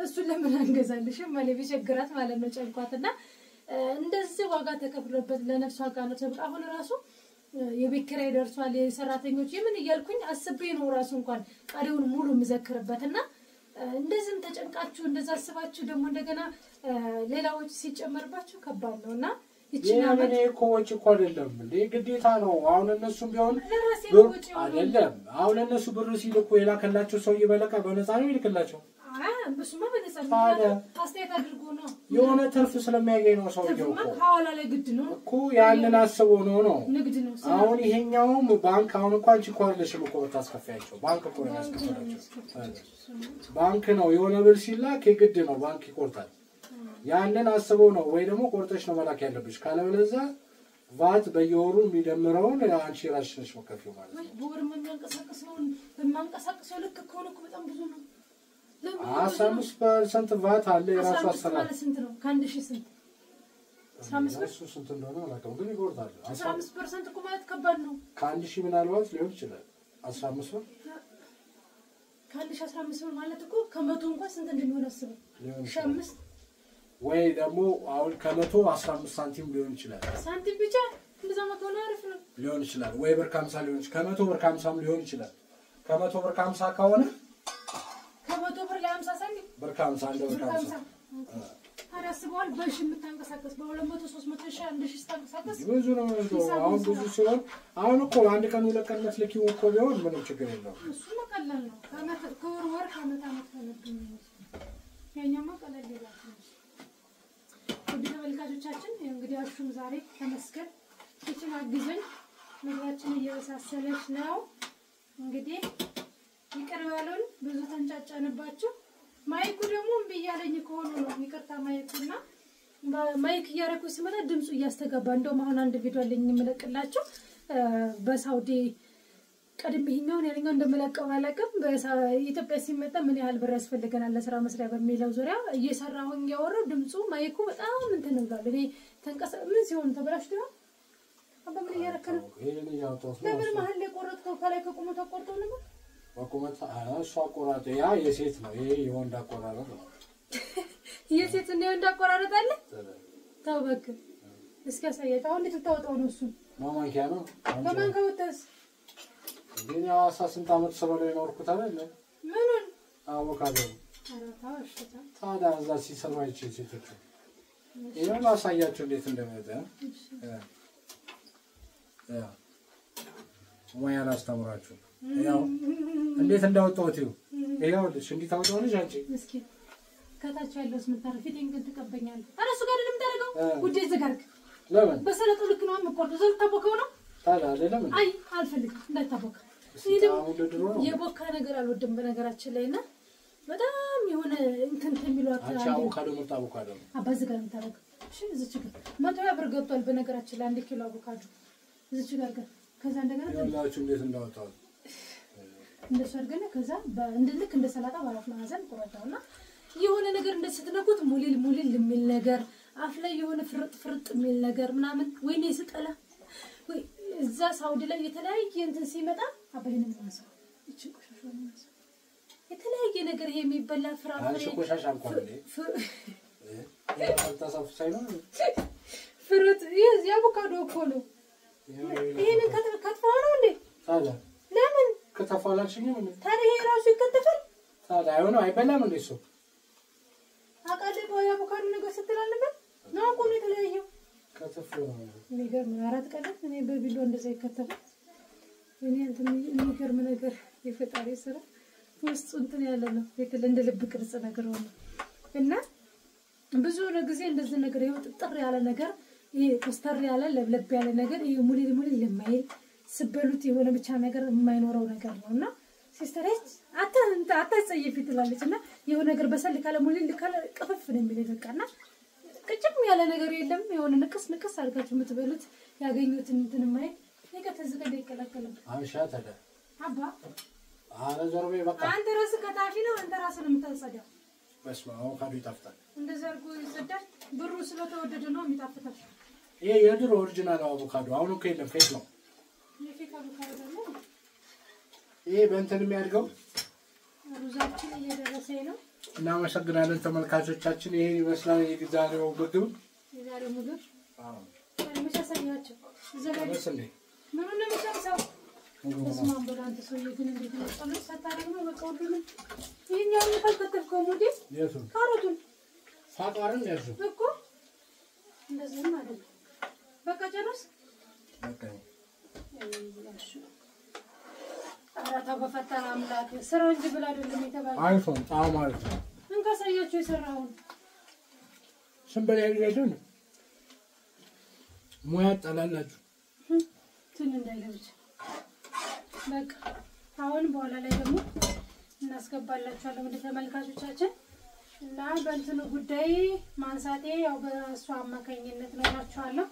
እሱ ለምን አንገዛልሽ ማለት ቢቸግራት ማለት ነው ጨንቋትና እንደዚህ ዋጋ ተከፍሎበት ለነፍሷ ጋር ነው ተብቃ አሁን ራሱ የቤት ኪራይ ደርሷል የሰራተኞች የምን ይያልኩኝ አስቤ ነው ራሱ እንኳን ቃሪውን ሙሉ ምዘክርበትና እንደዚህም ተጨንቃችሁ እንደዛ አስባችሁ ደግሞ እንደገና ሌላዎች ሲጨመርባችሁ ከባድ ነውና ይችላል እኮ ወጪ እኮ አይደለም እንዴ ግዴታ ነው አሁን እነሱም ቢሆን አይደለም አሁን እነሱ ብር ሲልኩ የላከላቸው ሰው ይበለቃ በነፃ ነው ይልክላቸው በስማ በነፃ ታስቴት አድርጎ ነው የሆነ ትርፍ ስለሚያገኝ ነው ሰው ይገው ሐዋላ ላይ ግድ ነው እኮ ያንን አስቦ ነው ንግድ ነው አሁን ይሄኛውም ባንክ አሁን እንኳን ቺኮርልሽም እኮ ታስከፍያቸው ባንክ እኮ ነው ያስከፍላቸው ባንክ ነው የሆነ ብር ሲላክ የግድ ነው ባንክ ይቆርጣል ያንን አስቦ ነው ወይ ደግሞ ቆርጠሽ ነው መላክ ያለብሽ ካለበለዛ ቫት በየወሩ የሚደምረውን አንቺ ራስሽ ነሽ መከፍዩ ማለት ነው በወር በማንቀሳቀሰው ልክ ከሆነ እኮ በጣም ብዙ ነው 15% ቫት አለ የራሱ አሰራር ስንት ነው ከአንድ ሺህ ስንት 15 ስንት እንደሆነ አላውቅም ግን ይቆርጣል 15% እኮ ማለት ከባድ ነው ከአንድ ሺህ ምናልባት ሊሆን ይችላል 15 ብር ካለሽ 15 ብር ማለት እኮ ከመቶ እንኳን ስንት እንደሚሆን አስበው። 5 ወይ ደግሞ አሁን ከመቶ 15 ሳንቲም ሊሆን ይችላል። ሳንቲም ብቻ እንደዛ መሆን አሪፍ ነው ሊሆን ይችላል። ወይ ብር 50 ሊሆን ይችላል። ከመቶ ብር 50 ሊሆን ይችላል። ከመቶ ብር 50 ከሆነ ከመቶ ብር ለ50 ሳንቲም ብር 50 አንድ ብር 50 አራስበዋል። በሺ የምታንቀሳቀስ በ200 300 ሺህ 1000 ስታንቀሳቀስ ብዙ ነው። አሁን ብዙ ሲሆን አሁን እኮ አንድ ቀን ሁለት ቀን መስለኪው እኮ ቢሆን ምንም ችግር የለውም። እሱ መቀለል ነው። ከወር ወር ከዓመት ዓመት ከነብኝ ያኛማ ቀለል ይላል። ውድ ተመልካቾቻችን እንግዲህ አሹም ዛሬ ተመስገን ኪችን አግዘን ምግባችን እየበሳሰለች ነው። እንግዲህ ይቅር በሉን ብዙ ተንጫጫንባችሁ። ማይኩ ደግሞ እምቢ እያለኝ ከሆነ ነው ይቅርታ። ማይኩና ማይክ እያረኩ ሲመጣ ድምፁ እያስተጋባ እንደውም አሁን አንድ ቪዲዮ አለኝ የምለቅላችሁ በሳውዲ ቀድም ይሄኛውን ያለኛው እንደምለቀው አላውቅም። በኢትዮጵያ ሲመጣ ምን ያህል ብር ያስፈልገናል ለስራ መስሪያ በሚለው ዙሪያ እየሰራሁኝ ያወራው ድምፁ ማይኩ በጣም እንትን ብሏል። እኔ ተንቀሳ ምን ሲሆን ተበላሽቶ ነው አባምን እያረከነ ይሄን ያውጣው ለምን መሀል ላይ ቆረጥከው? ከላይ ከቁመቱ ተቆርጠው ነበር ወቁመት እሱ አቆራረጥ ያ የሴት ነው። ይሄ የወንድ አቆራረጥ ነው። የሴት እና የወንድ አቆራረጥ አለ። ተው በቃ እስኪ አሳየው። አሁን ልትታወጣው ነው እሱ ማማንኪያ ነው። በማንካው ተስ ግን ያው 18 ዓመት ሰበለው የኖርኩት አይደል? ምኑን አቮካዶ አራታውሽታ ታዲያ እዛ ሲሰሩ አይቼ ሴቶች ይሄን አሳያቸው እንዴት እንደሚወጣ ሙያን አስተምራችሁ ያው እንዴት እንዳወጣሁት ይሄው ልጅ እንዴት ታወጣውልሽ አንቺ እስኪ ከታች ያለውስ ምታረፍ ፊቴን ግን ትቀበኛለህ። አረሱ ጋር አይደለም ታረጋው ጉዴ ዘጋርክ ለምን በሰለጠው ልክ ነው የምቆርጠው። ዘል ታቦከው ነው ታዲያ አይደለም አይ አልፈልግም እንዳታቦካ። የቦካ ነገር አልወድም በነገራችን ላይና በጣም የሆነ እንትን የሚሏት አንቺ አቮካዶ ምርጥ አቮካዶ አባዝ ጋር የምታረጋው እሺ። እዚች ጋር 100 ብር ገብቷል በነገራችን ላይ 1 ኪሎ አቮካዶ እዚች ጋር ከዛ እንደገና ያላችሁ እንዴት እንዳወጣው እንደሱ አድርገን ከዛ እንድልክ እንደ ሰላጣ ባራት ማዘን ቆረጣውና የሆነ ነገር እንደስትነኩት ሙሊል የሚል ነገር አፍ ላይ የሆነ ፍርጥ የሚል ነገር ምናምን ወይኔ ስጠላ ወይ እዛ ሳውዲ ላይ የተለያየ እንትን ሲመጣ አባይን ማሰው እቺ ቆሻሻ ማሰው የተለያየ ነገር ይሄ የሚበላ ፍራፍሬ አንቺ ቆሻሻ እንኳን ታሳፍ ሳይሆን ፍሩት ይሄ አቮካዶ እኮ ነው። ይሄንን ከተፋው ነው እንዴ? ታዲያ ለምን ከተፋላችኝ ምን ታዲያ ይሄ ራሱ ይከተፋል? ታዲያ አይሆንም አይበላም እንዴ? እሱ አቃለይ ነው አቮካዶ ነገር ስትላለበት ነው እኮ ነው የተለያየው። ከተፈው ነው የሚገርም 4 ቀን እኔ በቢሎ እንደዛ ይከተፋል። እኔ እንትን የሚገርም ነገር የፈጣሪ ስራ ውስጥ እንትን ያለ ነው የክል እንደ ልብ ቅርጽ ነገር ነው እና ብዙ ጊዜ እንደዚህ ነገር ይወጥ ጥጥር ያለ ነገር ይሄ ኮስተር ያለ ለብለብ ያለ ነገር ይሄ ሙሊል ለማይል ስበሉት የሆነ ብቻ ነገር የማይኖረው ነገር ነውና ሲስተርስ አታጸይፊ ትላለችና የሆነ ነገር በሰል ካለ ሙሊል ካለ ቅፍፍ ነው የሚል በቃና ቅጭም ያለ ነገር የለም። የሆነ ንቅስ አድርጋችሁ የምትበሉት ያገኙትን እንትን ማይል ይከተዝከ ይከለከላል። አንሻ ታዲያ አባ አረ ዞርቤ በቃ አንተ ራስህ ከታፊ ነው አንተ ራስህ ነው የምታጸዳው። በስመ አብ አቮካዶ ይጣፍጣል። እንደዛ አድርጎ ይሰዳል። ብሩ ስለተወደደ ነው የሚጣፍጣው። ይሄ የድሮ ኦሪጂናል አቮካዶ አሁን እኮ የለም ፌክ ነው። የፌክ አቮካዶ ነው ይሄ በእንትን የሚያድገው። ሩዛችን እየደረሰ ነው። እናመሰግናለን ተመልካቾቻችን። ይሄ ይመስላል የዛሬው ምግብ። የዛሬው ምግብ መቻሰኛቸው ዘላለም እንዴ ምን ነው መቻሰው እስማን በላንተ ሰውዬ ግን እንዴት ነው ጸሎት ሳታደርግ ነው በቃ ሁሉንም ይሄኛው ከተከተፍከው ሙዲ የቱን ካሮቱን ፋቃርን ያዙ እኮ እንደዚህ ማለት በቃ ጨረስ በቃ ያሹ አራታ በፈተና አምላክ ስራው እንጂ ብላ አይደለም የተባለው አይፎን ጣም አሪፍ ነው። እንካሳያችሁ የሰራውን ስንበላ ይደረን ሙያ ጠላላችሁ ትን እንዳይለብች በቃ አሁን በኋላ ላይ ደግሞ እናስገባላችኋለን ወደ ተመልካቾቻችን እና በእንትኑ ጉዳይ ማንሳቴ ያው በእሱ አማካኝነት ነው እላችኋለሁ።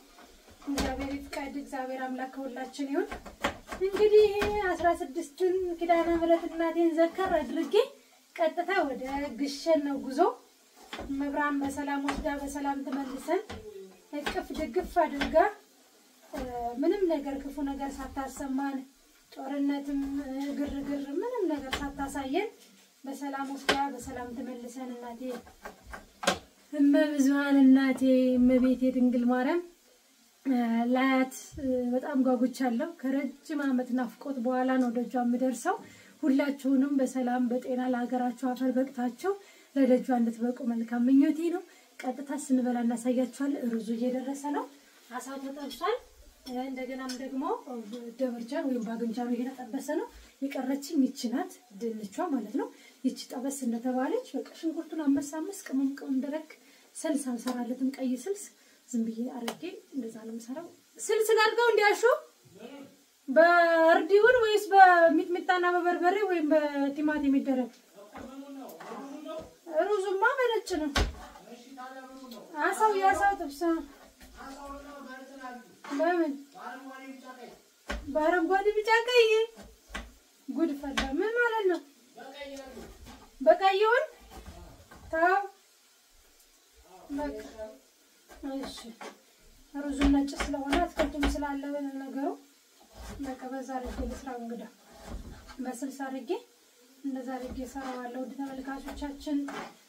እግዚአብሔር ይፍቀድ። እግዚአብሔር አምላክ ሁላችን ይሁን። እንግዲህ 16ን ኪዳነ ምሕረት እናቴን ዘከር አድርጌ ቀጥታ ወደ ግሸን ነው ጉዞ። መብራን በሰላም ወስዳ በሰላም ተመልሰን እቅፍ ደግፍ አድርጋ ምንም ነገር ክፉ ነገር ሳታሰማን ጦርነትም ግርግር ምንም ነገር ሳታሳየን በሰላም ወስዳ በሰላም ተመልሰን እናቴ እመብዙሃን እናቴ እመቤቴ ድንግል ማርያም ላያት በጣም ጓጉቻለሁ። ከረጅም ዓመት ናፍቆት በኋላ ነው ደጇ የምደርሰው። ሁላችሁንም በሰላም በጤና ለሀገራችሁ አፈር በቅታችሁ ለደጇ እንድትበቁ መልካም ምኞቴ ነው። ቀጥታ ስንበላ እናሳያችኋለን። ሩዙ እየደረሰ ነው። አሳው ተጠብሷል። እንደገናም ደግሞ ደብርጃን ወይም ባግንጃሩ ይሄን ተጠበሰ ነው። የቀረችኝ ይቺ ናት፣ ድንቿ ማለት ነው። ይቺ ጠበስ እንደተባለች በቃ ሽንኩርቱን አመሳመስ ቅመም ደረግ ስልስ አንሰራለትም። ቀይ ስልስ ዝም ብዬ አርጌ እንደዛ ነው የምሰራው። ስልስ ጋርጋው እንዲያሹ በእርዲውን ወይስ በሚጥሚጣና በበርበሬ ወይም በቲማቲም ይደረግ? ሩዙማ በነጭ ነው። አሳው ያሳው ጥብስ ለምን በአረንጓዴ ቢጫ ቀይ ጉድ ፈላ። ምን ማለት ነው? በቀይውን ታው በቃ እሺ። ሩዙ ነጭ ስለሆነ አትከልቱም ስላለ ነገሩ በቃ በዛ አድርጌ ልስራው። እንግዳ በስልስ አድርጌ እንደዛ አድርጌ እሰራዋለሁ። ውድ ተመልካቾቻችን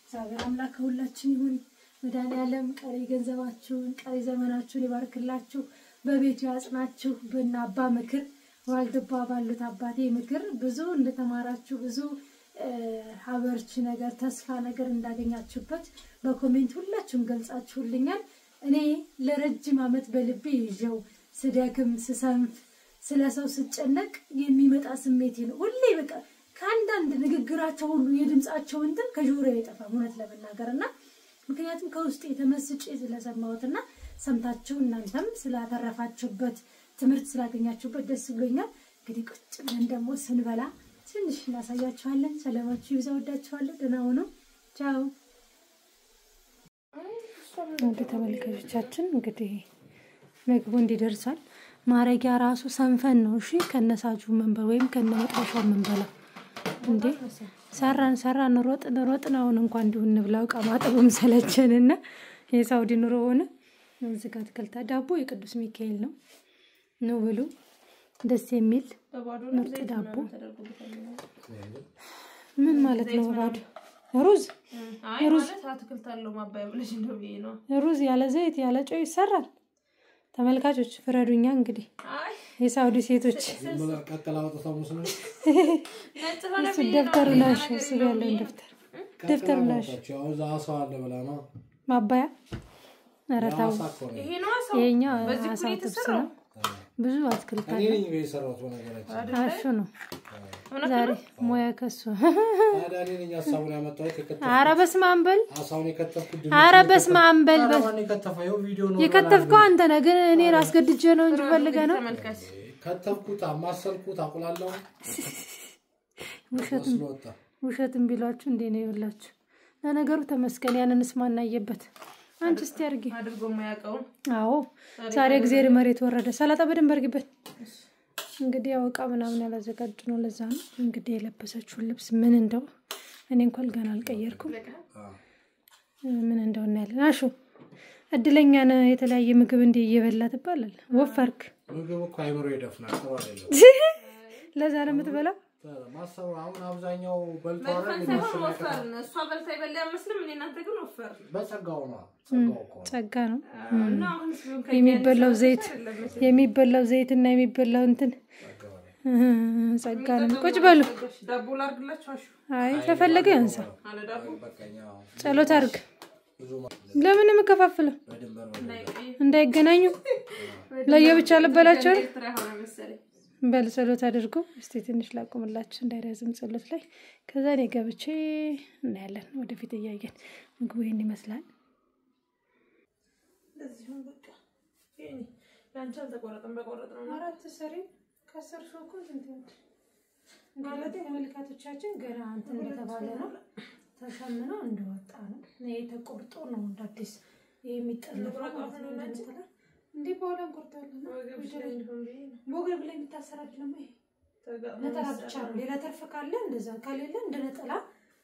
እግዚአብሔር አምላክ ሁላችን ይሁን። መድኃኒዓለም ቀሪ ገንዘባችሁን ቀሪ ዘመናችሁን ይባርክላችሁ፣ በቤቱ ያጽናችሁ። በእናባ ምክር ዋልድባ ባሉት አባቴ ምክር ብዙ እንደተማራችሁ ብዙ ሀበርች ነገር ተስፋ ነገር እንዳገኛችሁበት በኮሜንት ሁላችሁም ገልጻችሁልኛል። እኔ ለረጅም ዓመት በልቤ ይዤው ስደክም ስሰንፍ ስለሰው ስጨነቅ የሚመጣ ስሜት ነው። ሁሌ በቃ ከአንዳንድ ንግግራቸው ሁሉ የድምጻቸው እንትን ከጆሮዬ አይጠፋም እውነት ለመናገርና ምክንያቱም ከውስጥ የተመስጬ ስለሰማሁትና ሰምታችሁ እናንተም ስላተረፋችሁበት ትምህርት ስላገኛችሁበት ደስ ብሎኛል። እንግዲህ ቁጭ ብለን ደግሞ ስንበላ ትንሽ እናሳያችኋለን። ሰላማችሁ ይብዛ። ወዳችኋለሁ። ደህና ሁኑ። ቻው። ወደ ተመልካቾቻችን እንግዲህ ምግቡ እንዲደርሳል ማረጊያ ራሱ ሰንፈን ነው። እሺ ከነሳጁ መንበል ወይም ከነመጥረሻው መንበላ እንዴ ሰራን ሮጥ ነው እንኳን እንዲሁ እንብላው ቃማጠቡም ሰለቸንና የሳውዲ ኑሮ ሆነ። ዝጋት ከልታ ዳቦ የቅዱስ ሚካኤል ነው ነው ብሉ ደስ የሚል ምርጥ ዳቦ። ምን ማለት ነው? ባዶ ሩዝ ማለት አትክልታለው ማባያ ብለሽ ነው ነው። ሩዝ ያለ ዘይት ያለ ጨው ይሰራል። ተመልካቾች ፍረዱኛ። እንግዲህ የሳውዲ ሴቶች ደብተሩ ናሽ ሲያለው ደብተሩ ናሽ ማባያ አራታው ይሄ ነው አሳው። ይሄኛው አሳው ጥብስ ነው። ብዙ አትክልት አለ። አሹ ነው ዛሬ ሞያ ከሱ አዳሪኛ አሳውን ያመጣው ከከተፈ ኧረ በስመ አብ በል አሳውን የከተፍኩት ኧረ በስመ አብ በል የከተፈው ቪዲዮ ነው የከተፍከው አንተ ነህ። ግን እኔ ራስ ገድጄ ነው እንጂ ፈልገ ነው ከተፍኩት አማሰልኩት አቁላለው። ውሸትም ቢሏችሁ እንዴ ነው ይወላችሁ። ለነገሩ ተመስገን ያንንስ ማናየበት አንቺ እስቲ አርጊ አድርጎ ማያቀው። አዎ ዛሬ እግዚአብሔር መሬት ወረደ። ሰላጣ በደንብ አርጊበት። እንግዲህ ያው ዕቃ ምናምን ያላዘጋጁ ነው። ለዛ ነው እንግዲህ የለበሰችው ልብስ ምን እንደው እኔ እንኳን ገና አልቀየርኩም። ምን እንደው እናያለን። አሹ እድለኛ ነህ። የተለያየ ምግብ እንደ እየበላ ትባላል። ወፈርክ። ምግብ እኮ አይምሮ ይደፍናል ተባለ። ለዛ ነው የምትበላው። ማሰው አሁን አብዛኛው በልቷራ ይመስላል። እሷ በልታ ይበላ አይመስልም። እኔ እናንተ ግን ወፈር በጸጋው ነው። ጸጋ ነው እና አሁን የሚበላው ዘይትና የሚበላው እንትን ጸጋ ነው። ቁጭ በሉ ዳቦ ላርግላችሁ። አሹ አይ ተፈለገ ያንሳ አለ ዳቦ ጸሎት አርግ። ለምን መከፋፈለው እንዳይገናኙ ለየብቻ ልበላቸው። በል ጸሎት አድርጉ። እስቲ ትንሽ ላቆምላችሁ እንዳይረዝም ጸሎት ላይ ከዛ እኔ ገብቼ እናያለን። ወደፊት እያየን ምግቡ ይሄን ይመስላል። ለዚህም በቃ ይሄን ላንቻ ተቆረጠን በቆረጥነው አራት ሰሪ ከሰርሾ እኮ እንትን ማለት ተመልካቾቻችን ገና እንትን እንደተባለ ነው ተሸምኖ እንደወጣ ነው። እኔ ተቆርጦ ነው እንዳዲስ የሚጠለፈው ማለት ነው። እንዴ በኋላ ቆርጣለን ሞገር ብለን ተታሰራጭ ነው። ይሄ ነጠላ ብቻ ነው። ሌላ ተርፍ ካለ እንደዛ ካለለ እንደ ነጠላ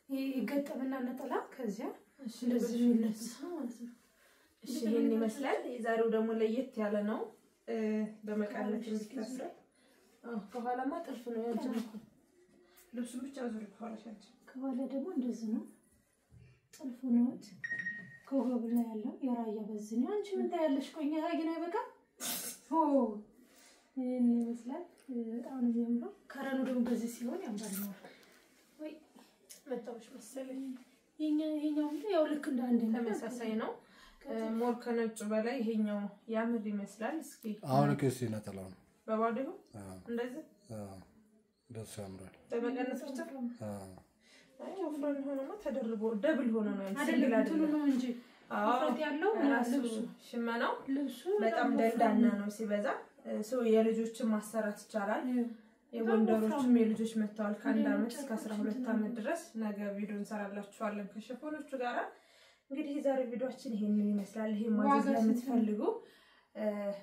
ይገጠምና ነጠላ ከዚያ እንደዚህ ይለብስ ነው ማለት ነው። እሺ ይሄን ይመስላል። የዛሬው ደግሞ ለየት ያለ ነው። በመቃነት እንዲከፈል ከኋላማ ጥልፍ ነው ያንቺ ልብሱን ብቻ ዙሪ ከኋላሽ አንቺ ከኋላ ደግሞ እንደዚህ ነው ጥልፉ ነው ከወገብ ላይ ያለው የራያ በዚህ ነው አንቺ ምን ታያለሽ ቆኛ ግን አይበቃ ይሄን ይመስላል በጣም ነው የሚያምረው ከረኑ ደግሞ በዚህ ሲሆን ያምራል ነው ወይ መጣውሽ መሰለኝ ይሄኛው ያው ልክ እንደ አንድ ተመሳሳይ ነው ሞር ከነጩ በላይ ይሄኛው ያምር ይመስላል እስኪ አሁን ከዚህ ነጠላው ነው በባዶ እንደዚህ ደስ ያምራል በመቀነስ ብቻ አይ ወፍራም ሆኖማ ተደርቦ ደብል ሆኖ ነው አይደለም እንትኑ ነው እንጂ ወፍረት ያለው ልብሱ ሽመናው ልብሱ በጣም ደንዳና ነው ሲበዛ ሰው የልጆችን ማሰራት ይቻላል የወንደሮችም የልጆች መተዋል ከአንድ አመት እስከ 12 አመት ድረስ ነገ ቪዲዮ እንሰራላችኋለን ከሸፎኖቹ ጋራ እንግዲህ ዛሬ ቪዲዮአችን ይሄንን ይመስላል ይሄ ማዘዝ ለምትፈልጉ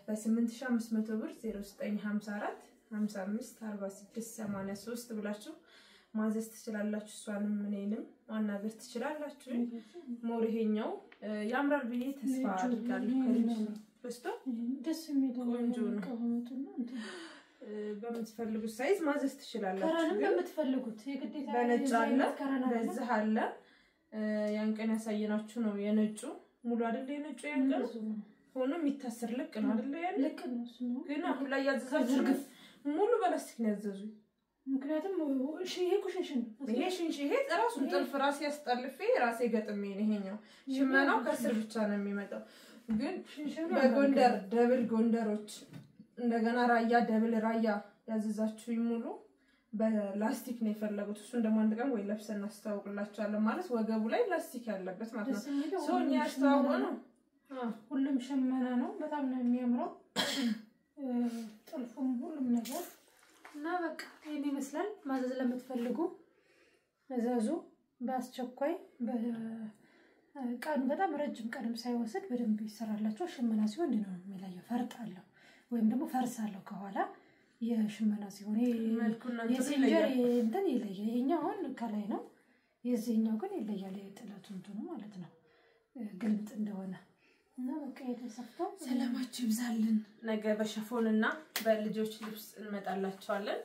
በ8500 ብር 0954 55 46 83 ብላችሁ ማዘዝ ትችላላችሁ እሷንም እኔንም ማናገር ትችላላችሁ ሞር ይሄኛው ያምራል ብዬ ተስፋ አድርጋለሁ ከልጅ በስቶ ደስ የሚል ቆንጆ ነው በምትፈልጉት ሳይዝ ማዘዝ ትችላላችሁ ከራንም በምትፈልጉት የግዴታ በነጭ አለ በዚህ አለ ያን ቀን ያሳየናችሁ ነው የነጩ ሙሉ አይደል የነጩ ያን ቀን ሆኖ የሚታሰር ልቅ ነው አይደል ያን ልቅ ነው እሱ ነው ግን አሁን ላይ ያዘዛችሁ ሙሉ በላስቲክ ነው ያዘዙ ምክንያቱም ይሄ ኩሽንሽን ይሄ ራሱ ጥልፍ ራስ ያስጠልፌ ራሴ ገጥሜ ነው ይሄኛው ሽመናው ከስር ብቻ ነው የሚመጣው ግን በጎንደር ደብል ጎንደሮች እንደገና ራያ ደብል ራያ ያዘዛችሁ ሙሉ በላስቲክ ነው የፈለጉት እሱን ደግሞ አንድ ቀን ወይ ለብሰን እናስተዋውቅላችኋለን ማለት ወገቡ ላይ ላስቲክ ያለበት ማለት ነው ሶኛ ያስተዋውቁ ነው ሁሉም ሽመና ነው በጣም ነው የሚያምረው ጥልፉም ሁሉም ነገር እና በቃ ይሄን ይመስላል ማዘዝ ለምትፈልጉ እዛዙ በአስቸኳይ በቀን በጣም ረጅም ቀንም ሳይወስድ በደንብ ይሰራላችሁ ሽመና ሲሆን ነው የሚለየው ፈርጥ አለው ወይም ደግሞ ፈርስ አለው ከኋላ የሽመና ሲሆን የሲንጀር እንትን ይለያል ይሄኛው አሁን ከላይ ነው የዚህኛው ግን ይለያል የጥለቱ እንትኑ ማለት ነው ግልብጥ እንደሆነ እና በቃ የተሰፋው ሰላማችሁ ይብዛልን ነገ በሸፎንና በልጆች ልብስ እንመጣላችኋለን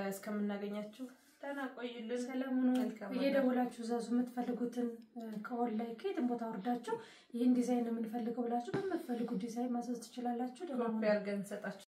እስከምናገኛችሁ ደህና ቆዩልን ሰላም ነው እየደወላችሁ ዛዙ የምትፈልጉትን ከኦንላይን ከየትም ቦታ ወርዳችሁ ይሄን ዲዛይን ነው የምንፈልገው ብላችሁ በምትፈልጉት ዲዛይን ማዘዝ ትችላላችሁ ኮፒ አድርገን እንሰጣችሁ